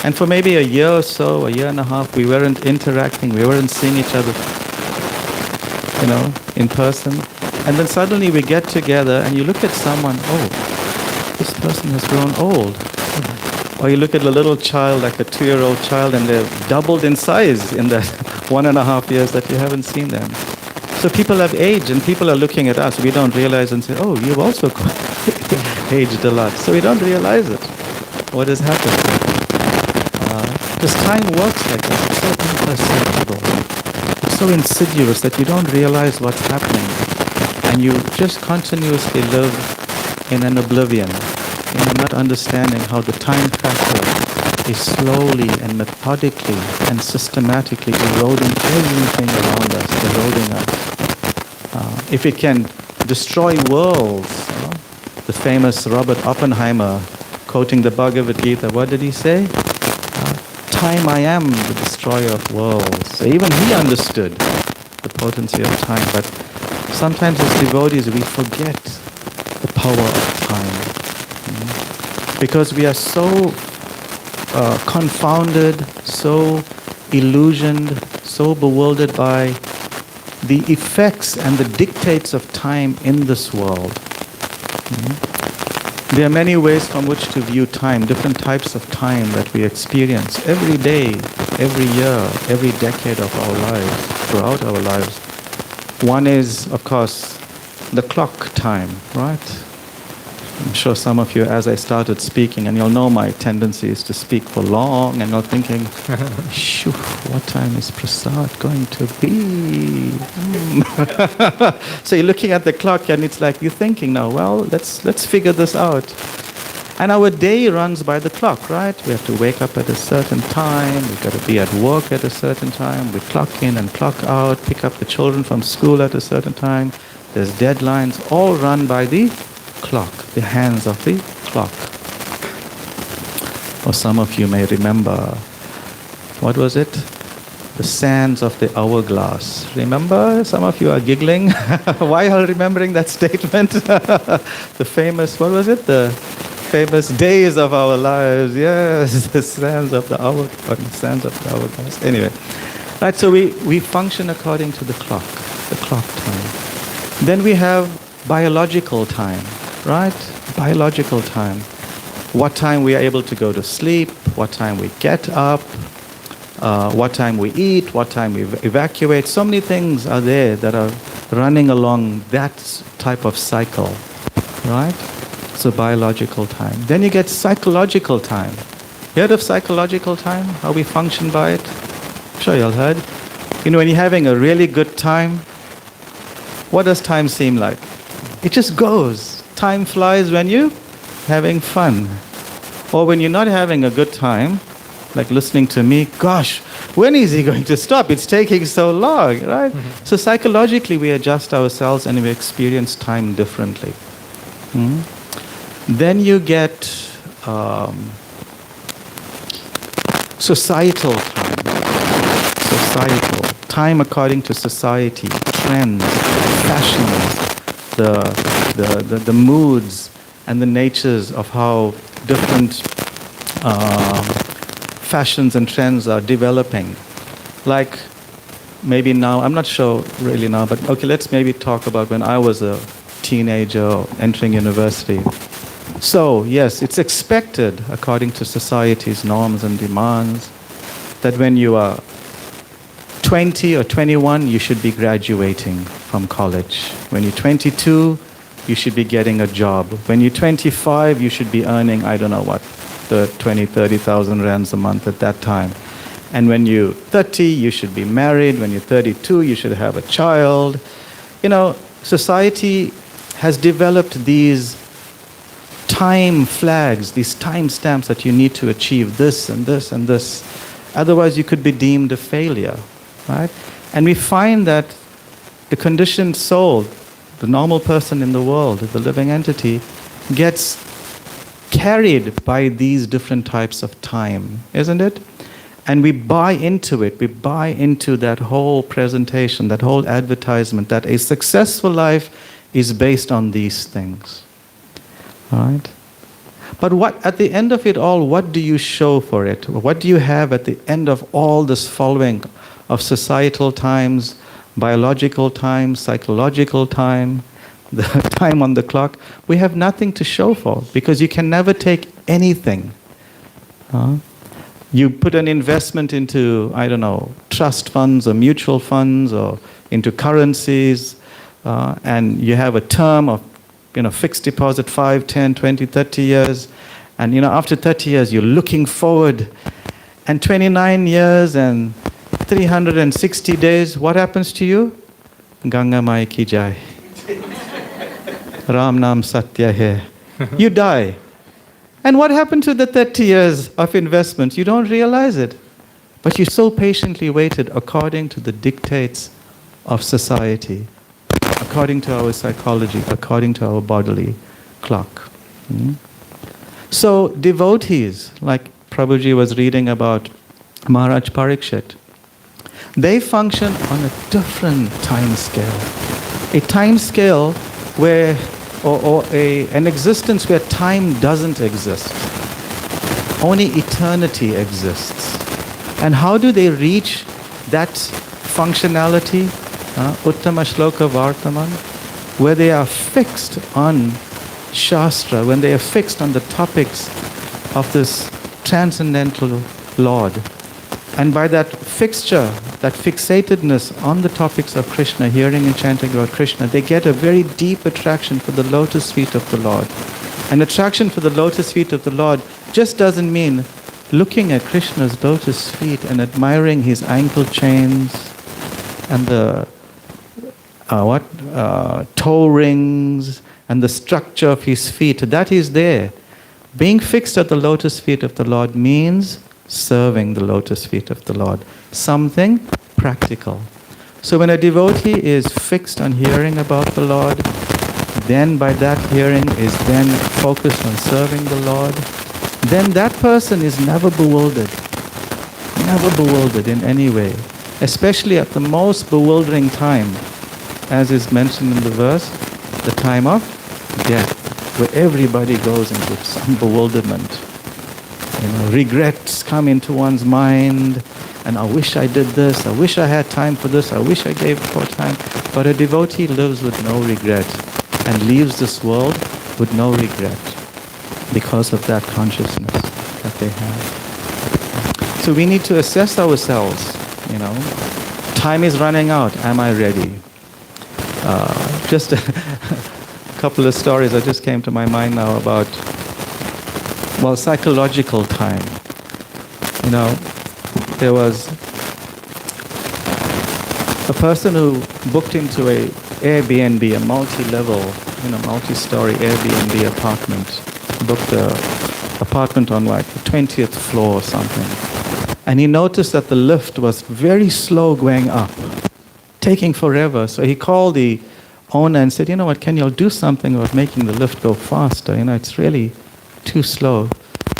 And for maybe a year or so, a year and a half, we weren't interacting, we weren't seeing each other, in person. And then suddenly we get together and you look at someone, oh, this person has grown old. Or you look at a little child, like a 2-year-old child, and they've doubled in size in the 1.5 years that you haven't seen them. So people have aged, and people are looking at us. We don't realize and say, oh, you've also aged a lot. So we don't realize it. What has happened? Because time works like this. It's so imperceptible. It's so insidious that you don't realize what's happening. And you just continuously live in an oblivion. Not understanding how the time factor is slowly and methodically and systematically eroding everything around us, eroding us. If it can destroy worlds, the famous Robert Oppenheimer, quoting the Bhagavad Gita, what did he say? Time I am the destroyer of worlds. So even he understood the potency of time, but sometimes as devotees we forget the power of time. Because we are so confounded, so illusioned, so bewildered by the effects and the dictates of time in this world. There are many ways from which to view time, different types of time that we experience every day, every year, every decade of our lives, throughout our lives. One is, of course, the clock time, right? I'm sure some of you, as I started speaking, and you'll know my tendency is to speak for long, and you're thinking, shoo, what time is Prasad going to be? So you're looking at the clock, and it's like you're thinking now, well, let's figure this out. And our day runs by the clock, right? We have to wake up at a certain time, we've got to be at work at a certain time, we clock in and clock out, pick up the children from school at a certain time, there's deadlines, all run by the clock, the hands of the clock. Or some of you may remember, what was it? The sands of the hourglass. Remember? Some of you are giggling. Why are you remembering that statement? The famous, what was it? The famous days of our lives. Yes, the sands of the hourglass. Anyway, right, so we function according to the clock time. Then we have biological time. Right? Biological time. What time we are able to go to sleep, what time we get up, what time we eat, what time we evacuate. So many things are there that are running along that type of cycle. Right? So biological time. Then you get psychological time. Heard of psychological time? How we function by it? I'm sure you all heard. When you're having a really good time, what does time seem like? It just goes. Time flies when you're having fun. Or when you're not having a good time, like listening to me, gosh, when is he going to stop? It's taking so long, right? Mm-hmm. So psychologically we adjust ourselves and we experience time differently. Then you get societal time. Societal. Time according to society, trends, fashions, the moods and the natures of how different fashions and trends are developing. Like maybe now, I'm not sure really now, but okay, let's maybe talk about when I was a teenager entering university. So yes, it's expected according to society's norms and demands that when you are 20 or 21, you should be graduating from college. When you're 22, you should be getting a job. When you're 25, you should be earning, I don't know what, the 20, 30,000 rands a month at that time. And when you're 30, you should be married. When you're 32, you should have a child. You know, society has developed these time flags, these time stamps that you need to achieve this and this and this. Otherwise, you could be deemed a failure, right? And we find that the conditioned soul, the normal person in the world, the living entity, gets carried by these different types of time, isn't it? And we buy into it. We buy into that whole presentation, that whole advertisement, that a successful life is based on these things. Right? But what, at the end of it all, what do you show for it? What do you have at the end of all this following of societal times, biological time, psychological time, the time on the clock? We have nothing to show for because you can never take anything. You put an investment into, I don't know, trust funds or mutual funds or into currencies, and you have a term of, fixed deposit, 5, 10, 20, 30 years. And, after 30 years, you're looking forward. And 29 years and 360 days, what happens to you? Ganga Mai ki jai. Ram Nam Satya hai. You die. And what happened to the 30 years of investment? You don't realize it. But you so patiently waited according to the dictates of society, according to our psychology, according to our bodily clock. So devotees, like Prabhuji was reading about Maharaj Parikshit, they function on a different time scale. A time scale where, an existence where time doesn't exist. Only eternity exists. And how do they reach that functionality? Uttama Shloka Vartaman, where they are fixed on Shastra, when they are fixed on the topics of this transcendental Lord. And by that fixture, that fixatedness on the topics of Krishna, hearing and chanting about Krishna, they get a very deep attraction for the lotus feet of the Lord. And attraction for the lotus feet of the Lord just doesn't mean looking at Krishna's lotus feet and admiring his ankle chains and the toe rings and the structure of his feet. That is there. Being fixed at the lotus feet of the Lord means serving the lotus feet of the Lord. Something practical. So when a devotee is fixed on hearing about the Lord, then by that hearing is then focused on serving the Lord, then that person is never bewildered in any way, especially at the most bewildering time, as is mentioned in the verse, the time of death, where everybody goes into some bewilderment. Regrets come into one's mind, and I wish I did this, I wish I had time for this, I wish I gave more time. But a devotee lives with no regret and leaves this world with no regret because of that consciousness that they have. So we need to assess ourselves, Time is running out, am I ready? Just a couple of stories that just came to my mind now about, psychological time. There was a person who booked into a Airbnb, a multi-level, multi-story Airbnb apartment. Booked an apartment on the 20th floor or something. And he noticed that the lift was very slow going up, taking forever. So he called the owner and said, can you all do something about making the lift go faster? It's really too slow.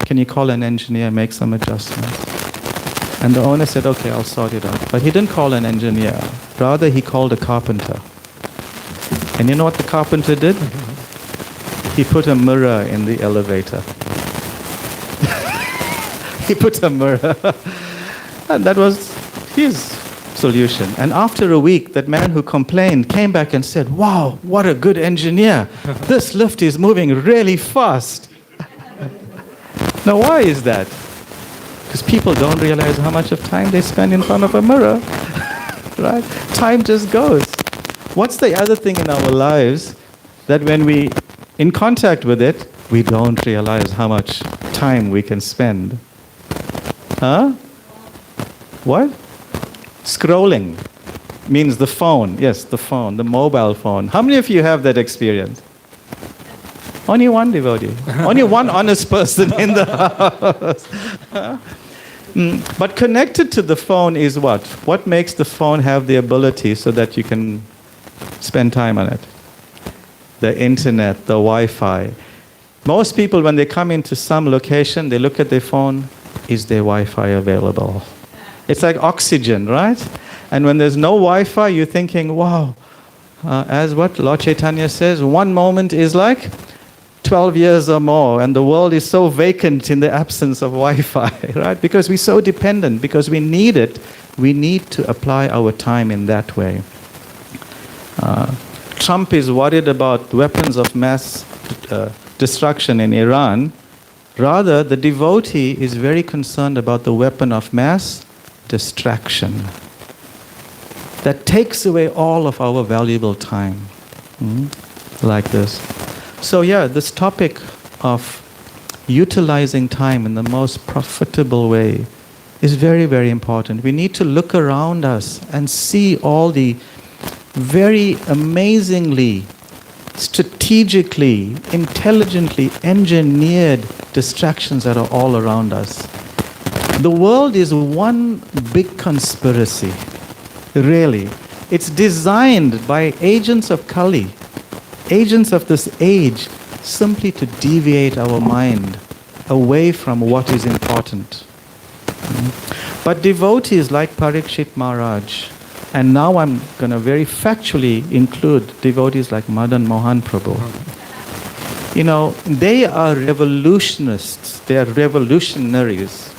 Can you call an engineer, make some adjustments? And the owner said, okay, I'll sort it out. But he didn't call an engineer. Rather, he called a carpenter. And you know what the carpenter did? He put a mirror in the elevator. He put a mirror. And that was his solution. And after a week, that man who complained came back and said, wow, what a good engineer. This lift is moving really fast. Now, why is that? Because people don't realize how much of time they spend in front of a mirror. right? Time just goes. What's the other thing in our lives that when we in contact with it, we don't realize how much time we can spend? Huh? What? Scrolling means the phone. Yes, the phone, the mobile phone. How many of you have that experience? Only one devotee. Only one honest person in the house. But connected to the phone is what? What makes the phone have the ability so that you can spend time on it? The internet, the Wi-Fi. Most people, when they come into some location, they look at their phone. Is there Wi-Fi available? It's like oxygen, right? And when there's no Wi-Fi, you're thinking, wow, as what Lord Chaitanya says, one moment is like 12 years or more, and the world is so vacant in the absence of Wi-Fi, right? Because we're so dependent, because we need it, we need to apply our time in that way. Trump is worried about weapons of mass destruction in Iran. Rather, the devotee is very concerned about the weapon of mass distraction that takes away all of our valuable time. Like this. So yeah, this topic of utilizing time in the most profitable way is very, very important. We need to look around us and see all the very amazingly, strategically, intelligently engineered distractions that are all around us. The world is one big conspiracy, really. It's designed by agents of Kali, agents of this age, simply to deviate our mind away from what is important. But devotees like Parikshit Maharaj, and now I'm going to very factually include devotees like Madan Mohan Prabhu. You know, they are revolutionists, they are revolutionaries.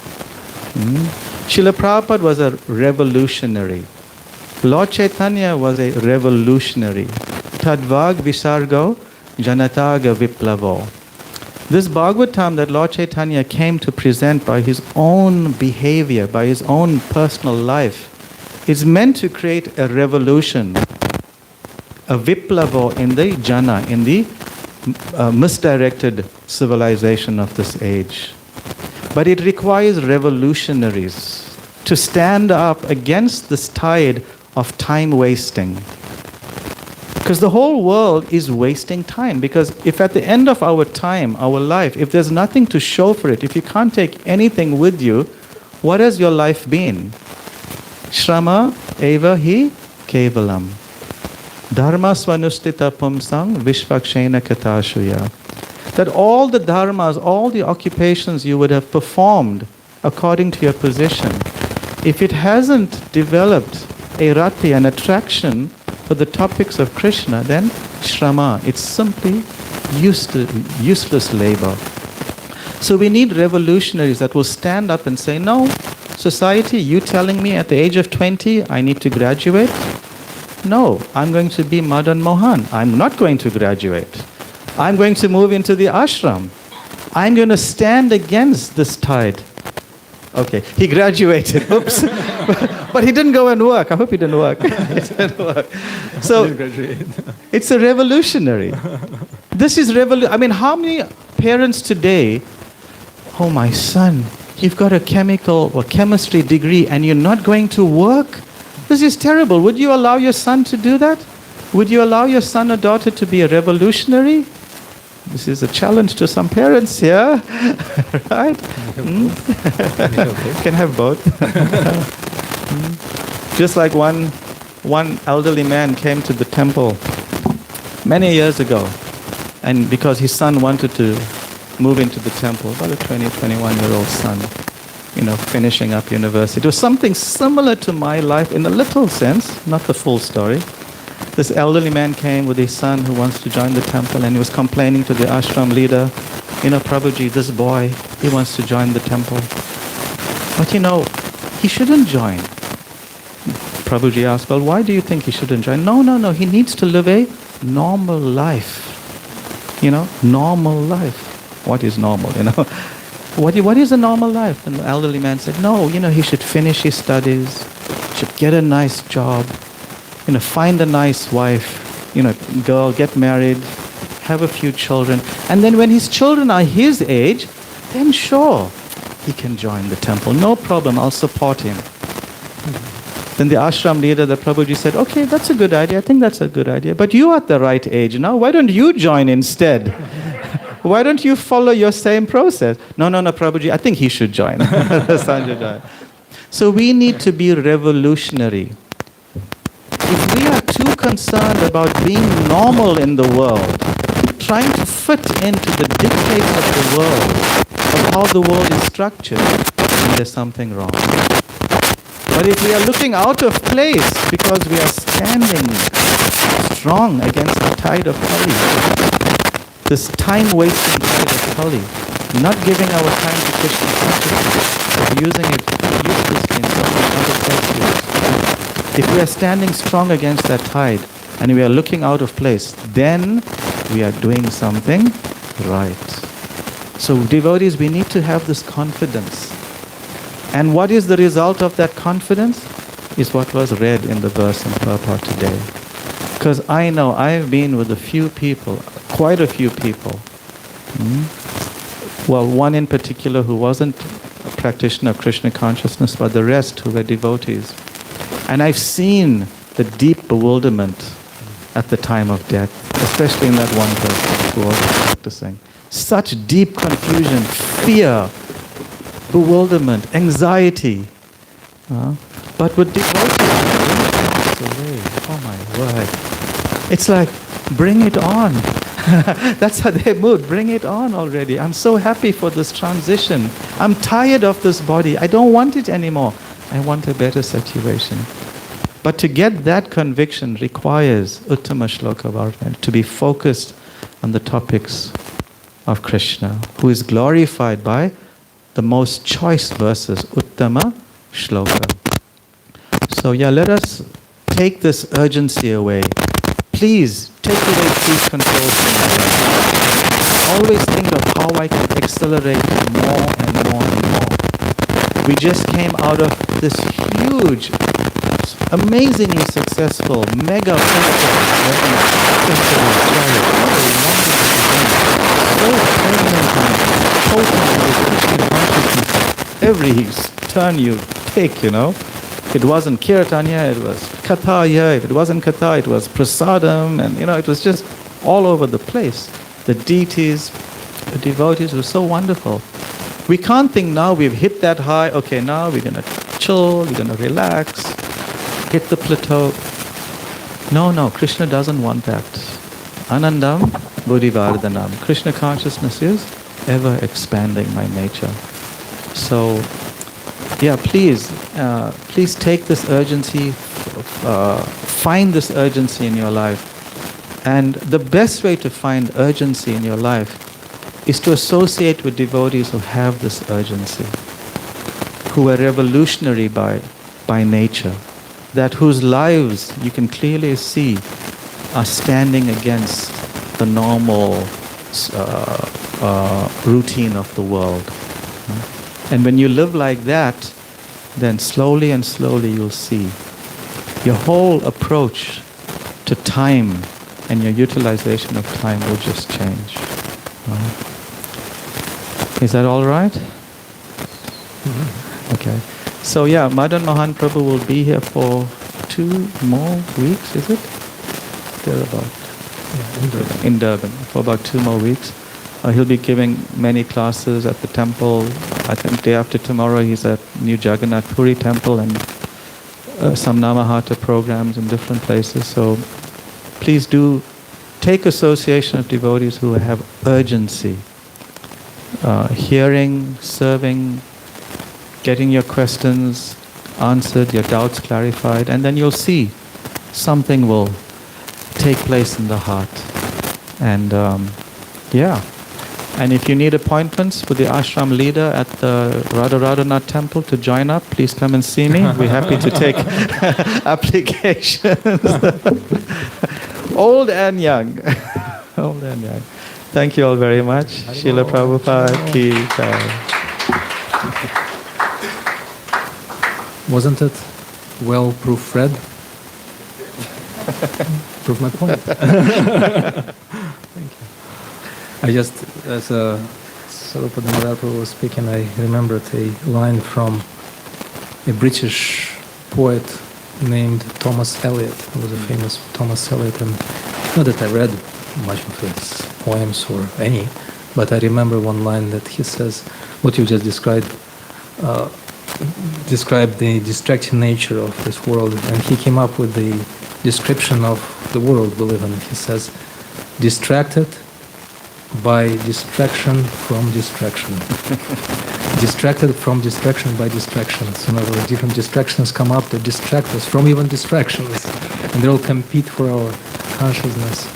Srila Prabhupada was a revolutionary. Lord Chaitanya was a revolutionary. Tadvag Visargo Janataga Viplavo. This Bhagavatam that Lord Chaitanya came to present by his own behavior, by his own personal life, is meant to create a revolution, a Viplavo in the jana, in the misdirected civilization of this age. But it requires revolutionaries to stand up against this tide of time wasting. Because the whole world is wasting time. Because if at the end of our time, our life, if there's nothing to show for it, if you can't take anything with you, what has your life been? Shrama eva hi kevalam. Dharma swanustita pumsang vishvakshena katashuya. That all the dharmas, all the occupations you would have performed according to your position, if it hasn't developed a rati, an attraction for the topics of Krishna, then shrama, it's simply useless labor. So we need revolutionaries that will stand up and say, no, society, you telling me at the age of 20 I need to graduate? No, I'm going to be Madan Mohan. I'm not going to graduate. I'm going to move into the ashram. I'm going to stand against this tide. Okay, he graduated. Oops. But he didn't go and work. I hope he didn't work. He didn't work. So, it's a revolutionary. This is I mean, how many parents today, oh my son, you've got a chemical or chemistry degree and you're not going to work? This is terrible. Would you allow your son to do that? Would you allow your son or daughter to be a revolutionary? This is a challenge to some parents here, right? Can have both. Just like one elderly man came to the temple many years ago, and because his son wanted to move into the temple, about a 21-year-old son, finishing up university. It was something similar to my life in a little sense, not the full story. This elderly man came with his son who wants to join the temple, and he was complaining to the ashram leader, Prabhuji, this boy, he wants to join the temple. But he shouldn't join. Prabhuji asked, well, why do you think he shouldn't join? No, he needs to live a normal life. Normal life. What is normal, What is a normal life? And the elderly man said, no, he should finish his studies, relationship, get a nice job, find a nice wife, girl, get married, have a few children. And then when his children are his age, then sure, he can join the temple. No problem, I'll support him. Then the ashram leader, the Prabhuji said, okay, that's a good idea. I think that's a good idea. But you are at the right age now. Why don't you join instead? Why don't you follow your same process? No, Prabhuji, I think he should join. So we need to be revolutionary. If we are too concerned about being normal in the world, trying to fit into the dictates of the world, of how the world is structured, then there's something wrong. But if we are looking out of place because we are standing strong against the tide of Kali, this time-wasting tide of Kali, not giving our time to Krishna consciousness, but using it uselessly in so many other places. If we are standing strong against that tide and we are looking out of place, then we are doing something right. So devotees, we need to have this confidence. And what is the result of that confidence? Is what was read in the verse in Prabhupada today. Because I know I've been with a few people, quite a few people. Well, one in particular who wasn't a practitioner of Krishna consciousness, but the rest who were devotees. And I've seen the deep bewilderment at the time of death, especially in that one person who was practicing. Such deep confusion, fear, bewilderment, anxiety. But with devotees, oh my word. It's like, bring it on. That's how they moved. Bring it on already. I'm so happy for this transition. I'm tired of this body. I don't want it anymore. I want a better situation. But to get that conviction requires Uttama Shloka Vartana, to be focused on the topics of Krishna, who is glorified by the most choice verses, Uttama Shloka. So let us take this urgency away. Please, take away these controls from my life. Always think of how I can accelerate more and more and more. We just came out of this huge, amazingly successful, mega every turn you take, It wasn't kirtanya, it was katha here. If it wasn't katha, it was prasadam, and it was just all over the place. The deities, the devotees were so wonderful. We can't think now we've hit that high, okay, now we're going to chill, we're going to relax, hit the plateau. No, Krishna doesn't want that. Anandam Buddhivardhanam. Krishna consciousness is ever expanding my nature. So, please take this urgency, find this urgency in your life. And the best way to find urgency in your life is to associate with devotees who have this urgency, who are revolutionary by nature, that whose lives you can clearly see are standing against the normal routine of the world. And when you live like that, then slowly and slowly you'll see your whole approach to time and your utilization of time will just change. Is that all right? Mm-hmm. Okay. So Madan Mohan Prabhu will be here for 2 more weeks, is it? Thereabout. Yeah, in Durban. For about 2 more weeks. He'll be giving many classes at the temple. I think day after tomorrow he's at New Jagannath Puri temple and some Namahatta programs in different places. So please do take association of devotees who have urgency. Hearing, serving, getting your questions answered, your doubts clarified, and then you'll see something will take place in the heart. And and if you need appointments with the ashram leader at the Radharanath temple to join up, please come and see me. We're happy to take applications. Old and young. Old and young. Thank you all very much. Srila Prabhupada ki jai. Wasn't it well proofread. Prove my point. Thank you. I just, as Srila Damodar Prabhu was speaking, I remembered a line from a British poet named Thomas Eliot. He was a famous Thomas Eliot, and not that I read much of his poems or any, but I remember one line that he says, what you just described the distracting nature of this world, and he came up with the description of the world we live in. He says, distracted by distraction from distraction. Distracted from distraction by distractions. In other words, different distractions come up that distract us from even distractions, and they all compete for our consciousness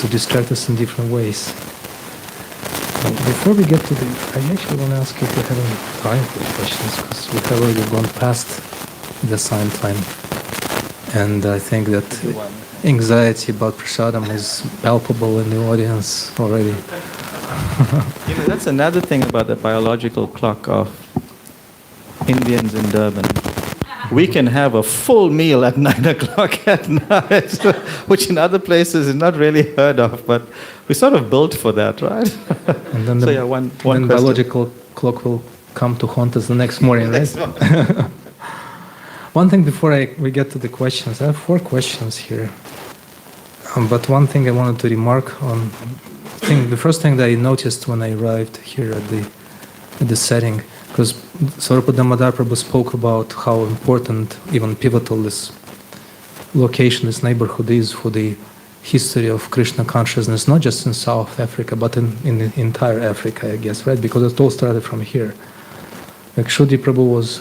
to distract us in different ways. Before we get to the, I actually want to ask if we have any time for questions, because we have already gone past the assigned time, and I think that anxiety about prasadam is palpable in the audience already. That's another thing about the biological clock of Indians in Durban. We can have a full meal at 9 o'clock at night, which in other places is not really heard of, but we sort of built for that, right? And then So one biological clock will come to haunt us the next morning, right? One thing before we get to the questions, I have 4 questions here. But one thing I wanted to remark on, the first thing that I noticed when I arrived here at the setting, because Swarup Damodar Prabhu spoke about how important, even pivotal, this location, this neighborhood is for the history of Krishna consciousness, not just in South Africa, but in the entire Africa, I guess, right? Because it all started from here. Like Shuddhi Prabhu was,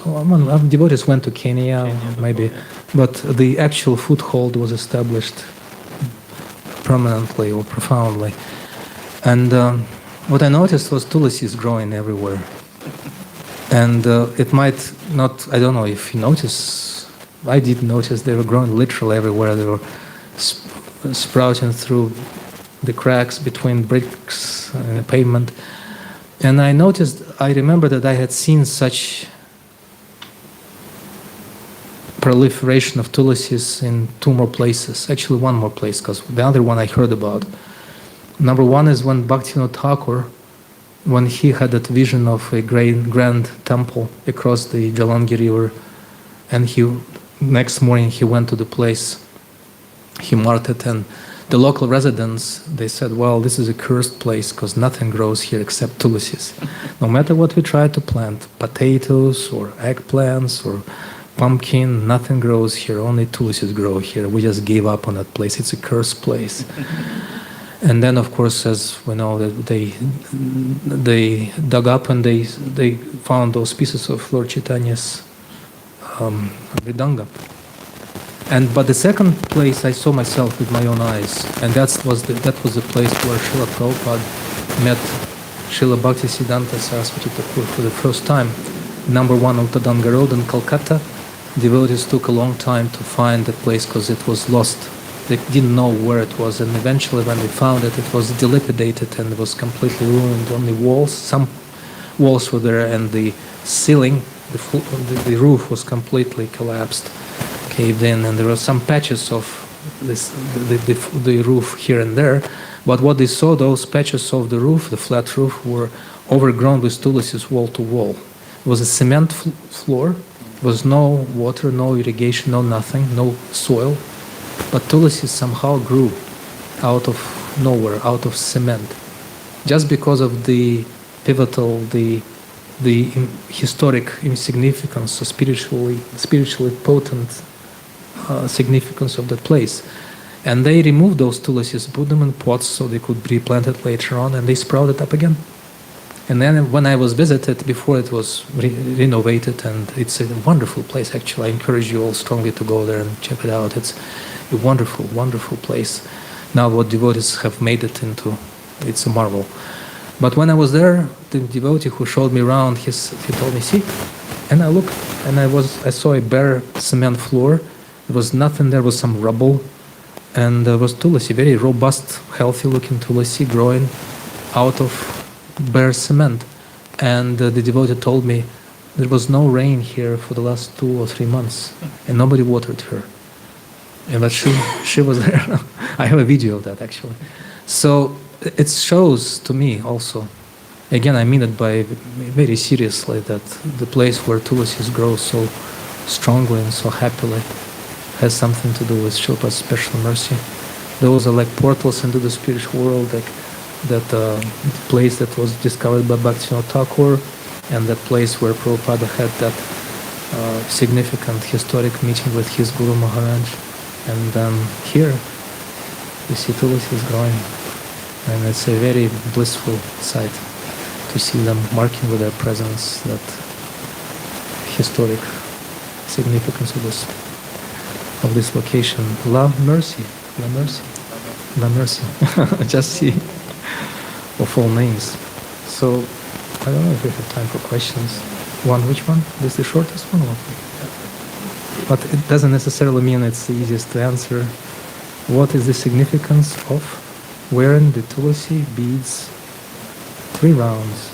devotees went to Kenya, maybe, but the actual foothold was established permanently or profoundly. And what I noticed was tulisis growing everywhere. And it might not, I don't know if you notice, I did notice they were growing literally everywhere. They were sprouting through the cracks between bricks and the pavement. And I remember that I had seen such proliferation of tulisis in 2 more places, actually 1 more place, because the other one I heard about. Number 1 is when Bhaktivinoda Thakur, when he had that vision of a great grand temple across the Jalangi River, and next morning he went to the place, he marked it, and the local residents, they said, well, this is a cursed place because nothing grows here except tulisis. No matter what we try to plant, potatoes or eggplants or pumpkin, nothing grows here, only tulisis grow here. We just gave up on that place. It's a cursed place. And then, of course, as we know, that they dug up and they found those pieces of Lord Chaitanya's Mridanga. But the second place I saw myself with my own eyes, and that was the place where Srila Prabhupada met Srila Bhaktisiddhanta Saraswati Thakur for the first time. Number 1 on Tadanga Road in Calcutta. Devotees took a long time to find the place because it was lost. They didn't know where it was, and eventually when they found it, it was dilapidated and it was completely ruined. Only walls, some walls were there, and the ceiling, the roof was completely collapsed, caved in, and there were some patches of the roof here and there. But what they saw, those patches of the roof, the flat roof, were overgrown with tulisis wall to wall. It was a cement floor. There was no water, no irrigation, no nothing, no soil. But tulisis somehow grew out of nowhere, out of cement, just because of the pivotal, the historic significance, so spiritually potent significance of the place. And they removed those tulisis, put them in pots so they could be planted later on, and they sprouted up again. And then when I was visited, before it was renovated, and it's a wonderful place actually. I encourage you all strongly to go there and check it out. It's a wonderful, wonderful place. Now what devotees have made it into, it's a marvel. But when I was there, the devotee who showed me around, he told me, see, and I looked, and I saw a bare cement floor. There was nothing, there was some rubble, and there was tulsi, very robust, healthy-looking tulsi growing out of bare cement. And the devotee told me, There was no rain here for the last 2 or 3 months, and nobody watered her. But she was there. I have a video of that actually. So it shows to me also, again I mean it by very seriously, that the place where Tulasis grow so strongly and so happily has something to do with Shilpa's special mercy. Those are like portals into the spiritual world, like that place that was discovered by Bhaktivinoda Thakur, and that place where Prabhupada had that significant historic meeting with his Guru Maharaj. And then here, you see Tulasi is growing, and it's a very blissful sight to see them marking with their presence that historic significance of this location. La mercy, la mercy, la mercy. Just see of all names. So I don't know if we have time for questions. Which one? This is the shortest one? But it doesn't necessarily mean it's the easiest to answer. What is the significance of wearing the Tulasi beads 3 rounds?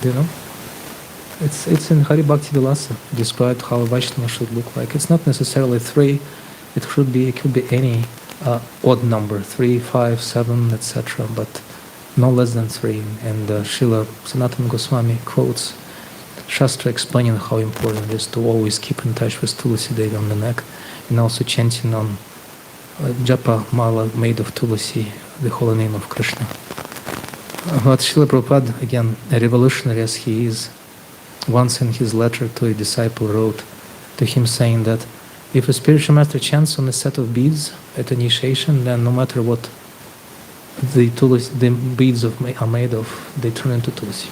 Do you know? It's in Hari Bhakti Vilasa, described how a Vaishnava should look like. It's not necessarily 3. It could be any odd number, 3, 5, 7, etc. But no less than 3. And Srila Sanatana Goswami quotes Shastra explaining how important it is to always keep in touch with Tulasi Devi on the neck, and also chanting on Japa Mala made of Tulasi, the holy name of Krishna. But Srila Prabhupada, again, a revolutionary as he is, once in his letter to a disciple wrote to him saying that if a spiritual master chants on a set of beads at initiation, then no matter what the beads are made of, they turn into Tulasi.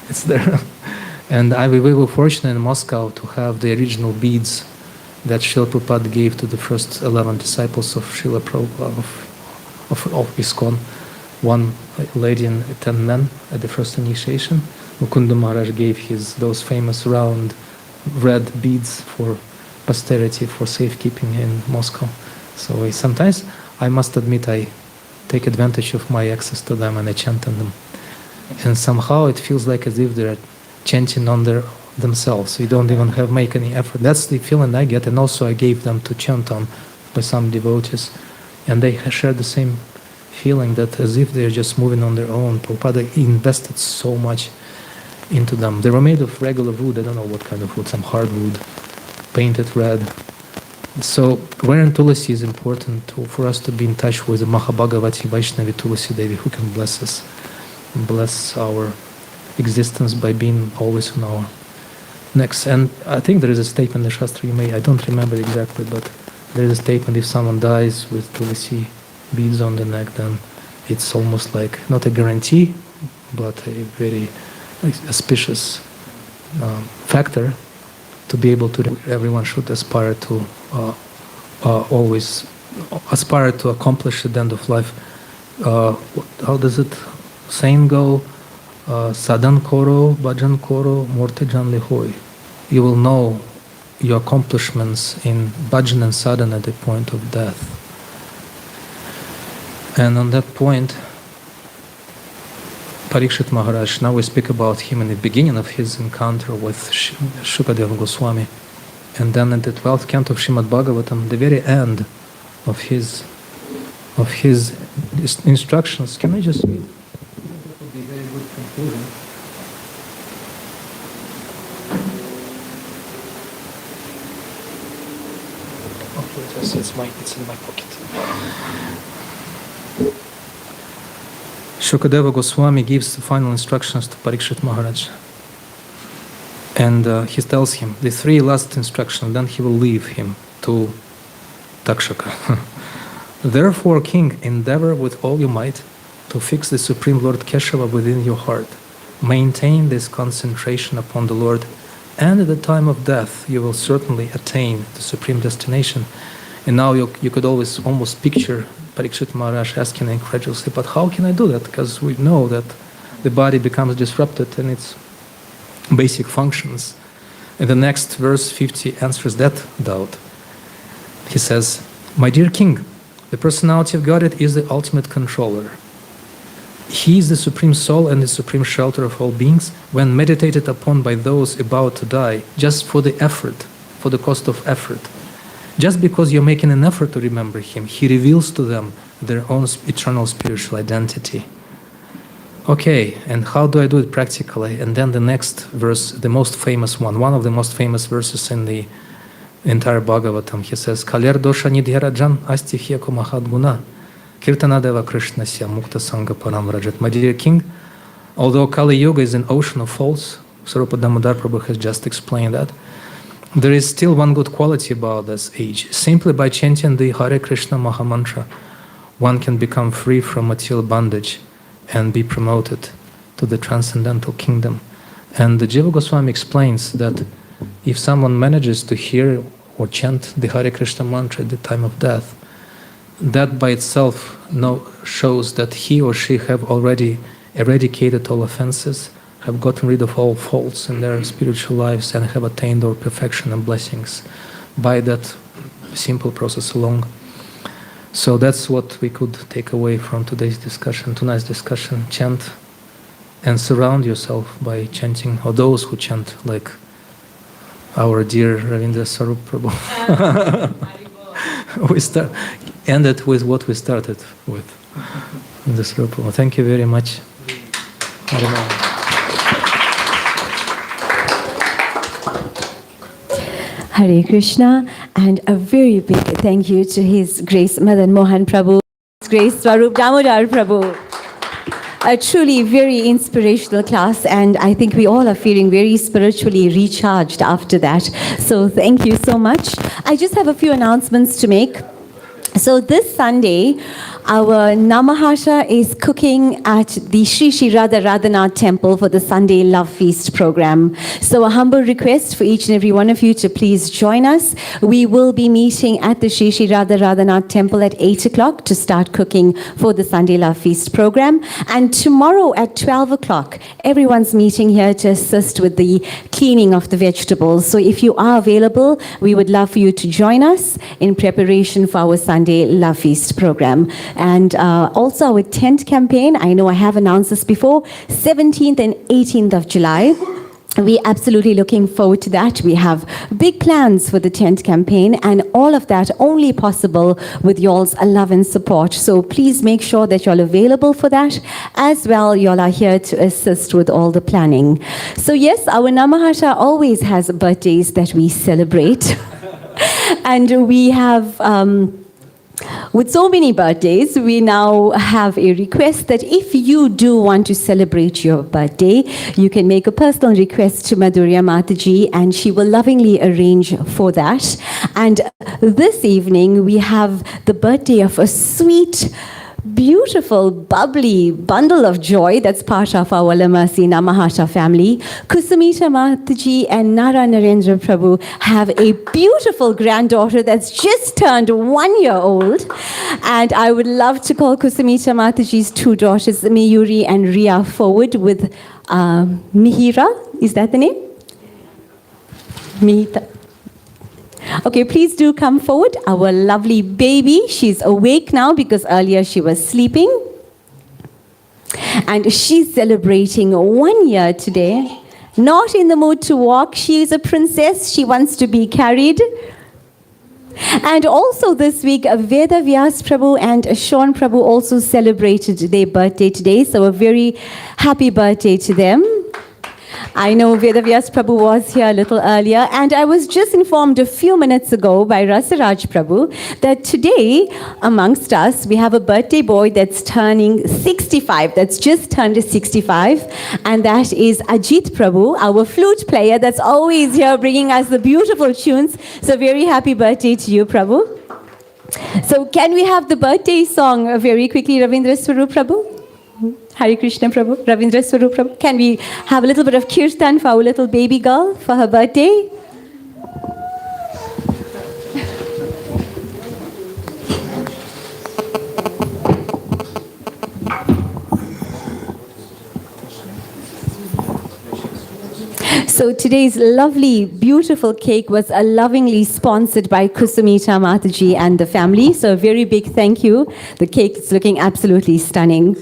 It's there. And we were fortunate in Moscow to have the original beads that Srila Prabhupada gave to the first 11 disciples of Srila Prabhupada, of ISKCON. One lady and 10 men at the first initiation. Mukunda Maharaj gave those famous round red beads for posterity, for safekeeping in Moscow. So sometimes, I must admit, I take advantage of my access to them and I chant on them. And somehow it feels like as if they're chanting on themselves. You don't even make any effort. That's the feeling I get. And also I gave them to chant on by some devotees. And they share the same feeling, that as if they're just moving on their own. Prabhupada invested so much into them. They were made of regular wood. I don't know what kind of wood, some hardwood, painted red. So wearing Tulasi is important for us to be in touch with the Mahabhagavati Vaishnavi Tulasi Devi, who can bless us, bless our existence by being always on our necks. And I think there is a statement in the Shastra, I don't remember exactly, but there is a statement, if someone dies with Tulasi beads on the neck, then it's almost like, not a guarantee, but a very auspicious factor to be able to, everyone should aspire to always aspire to accomplish at the end of life. How does it saying go? Sadhan koro, bhajan koro, morte jan lihoi. You will know your accomplishments in bhajan and sadhan at the point of death. And on that point, Parikshit Maharaj, now we speak about him in the beginning of his encounter with Shukadeva Goswami, and then in the 12th canto of Srimad Bhagavatam, the very end of his instructions. Can I just read? That would be a very good conclusion. Okay, it's in my pocket. Shukadeva Goswami gives the final instructions to Parikshit Maharaj. And he tells him the 3 last instructions, then he will leave him to Takshaka. Therefore, king, endeavor with all your might to fix the Supreme Lord Keshava within your heart. Maintain this concentration upon the Lord, and at the time of death you will certainly attain the supreme destination. And now you could always almost picture Parikshit Maharaj asking incredulously, but how can I do that? Because we know that the body becomes disrupted in its basic functions. And the next verse 50 answers that doubt. He says, my dear king, the personality of Godhead is the ultimate controller. He is the Supreme Soul and the Supreme Shelter of all beings when meditated upon by those about to die, just for the effort, for the cost of effort. Just because you're making an effort to remember Him, He reveals to them their own eternal spiritual identity. Okay, and how do I do it practically? And then the next verse, the most famous one of the most famous verses in the entire Bhagavatam, he says, Kaler dosha nidhirajan asti hyeko mahat guna. Kirtanadeva Krishnasya Mukta Sangha Param Rajat. My dear King, although Kali Yuga is an ocean of faults, Swarup Damodar Prabhu has just explained that, there is still one good quality about this age. Simply by chanting the Hare Krishna Maha Mantra, one can become free from material bondage and be promoted to the transcendental kingdom. And the Jiva Goswami explains that if someone manages to hear or chant the Hare Krishna mantra at the time of death, that by itself shows that he or she have already eradicated all offenses, have gotten rid of all faults in their spiritual lives, and have attained all perfection and blessings by that simple process alone. So that's what we could take away from tonight's discussion. Chant and surround yourself by chanting, or those who chant, like our dear Ravindra Swarup Prabhu. We ended with what we started with. This Prabhu. Thank you very much. Hare Krishna, and a very big thank you to His Grace Madan Mohan Prabhu, His Grace Swarup Damodar Prabhu. A truly very inspirational class, and I think we all are feeling very spiritually recharged after that. So thank you so much. I just have a few announcements to make. So this Sunday, our Namahatta is cooking at the Sri Sri Radha Radhanath Temple for the Sunday Love Feast program. So a humble request for each and every one of you to please join us. We will be meeting at the Sri Sri Radha Radhanath Temple at 8 o'clock to start cooking for the Sunday Love Feast program. And tomorrow at 12 o'clock, everyone's meeting here to assist with the cleaning of the vegetables. So if you are available, we would love for you to join us in preparation for our Sunday Love Feast program. And also our tent campaign, I know I have announced this before, 17th and 18th of July. We're absolutely looking forward to that. We have big plans for the tent campaign, and all of that only possible with y'all's love and support. So please make sure that you're available for that. As well, y'all are here to assist with all the planning. So yes, our Namahatta always has birthdays that we celebrate. And we have... with so many birthdays, we now have a request that if you do want to celebrate your birthday, you can make a personal request to Madhurya Mataji, and she will lovingly arrange for that. And this evening, we have the birthday of a sweet, beautiful, bubbly bundle of joy that's part of our Lamasi Namahatta family. Kusumita Mataji and Nara Narendra Prabhu have a beautiful granddaughter that's just turned 1 year old. And I would love to call Kusumita Mataji's two daughters, Mayuri and Ria, forward with Mihira. Is that the name? Mihita. Okay, please do come forward. Our lovely baby, she's awake now because earlier she was sleeping. And she's celebrating 1 year today. Not in the mood to walk. She is a princess. She wants to be carried. And also this week, Veda Vyas Prabhu and Sean Prabhu also celebrated their birthday today. So a very happy birthday to them. I know Veda Vyas Prabhu was here a little earlier, and I was just informed a few minutes ago by Rasaraj Prabhu that today, amongst us, we have a birthday boy that's turning 65, that's just turned 65, and that is Ajit Prabhu, our flute player that's always here bringing us the beautiful tunes. So very happy birthday to you, Prabhu. So can we have the birthday song very quickly, Ravindra Swarup Prabhu? Hare Krishna Prabhu, Ravindra Swarup Prabhu. Can we have a little bit of kirtan for our little baby girl for her birthday? So today's lovely, beautiful cake was lovingly sponsored by Kusumita Mataji and the family. So a very big thank you. The cake is looking absolutely stunning.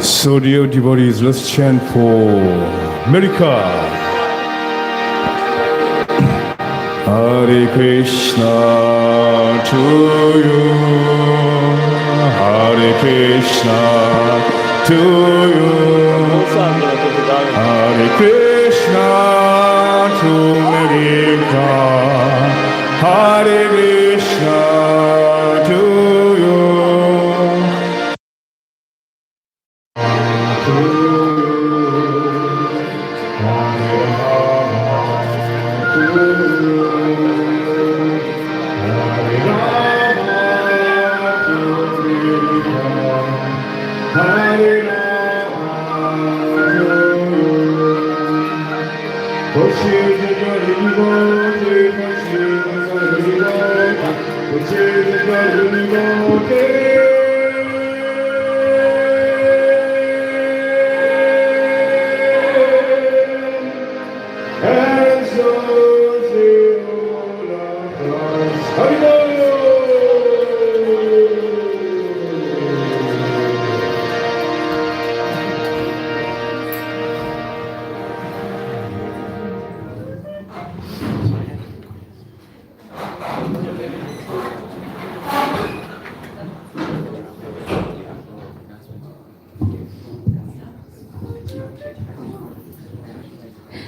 So dear devotees, let's chant for America. Hare Krishna to you, Hare Krishna to you, Hare Krishna to America, Hare Krishna to you.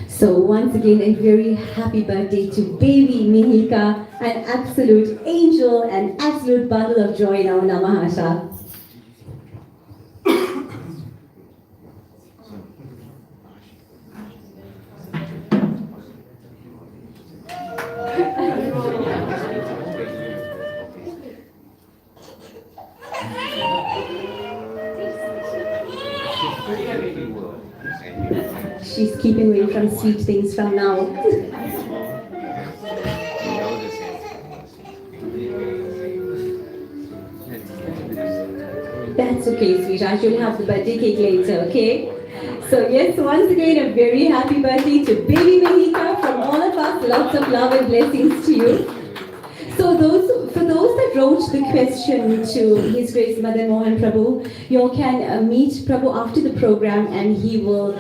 So once again, a very happy birthday to baby Mihika, an absolute angel, an absolute bundle of joy in our Namahatta. She's keeping away from sweet things from now. That's okay, sweetheart. You'll have the birthday cake later, okay? So yes, once again, a very happy birthday to baby Mahika from all of us. Lots of love and blessings to you. So for those that wrote the question to His Grace Madan Mohan Prabhu, you all can meet Prabhu after the program and he will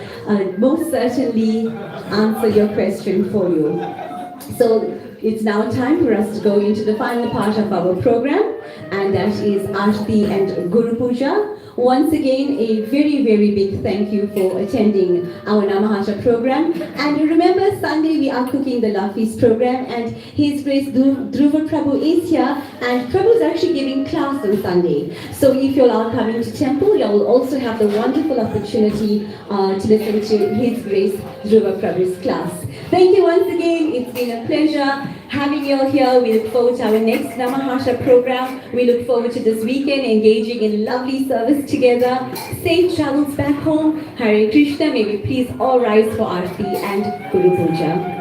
most certainly answer your question for you. So it's now time for us to go into the final part of our program, and that is Aarti and Guru Puja. Once again, a very, very big thank you for attending our Namahatta program. And remember, Sunday we are cooking the Love Feast program, and His Grace Dhruva Prabhu is here, and Prabhu is actually giving class on Sunday. So if you all are coming to temple, you will also have the wonderful opportunity to listen to His Grace Dhruva Prabhu's class. Thank you once again. It's been a pleasure having you all here. We look forward to our next Namahatta program. We look forward to this weekend engaging in lovely service together. Safe travels back home. Hare Krishna. May we please all rise for Aarti and Guru Puja.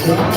Thank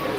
you.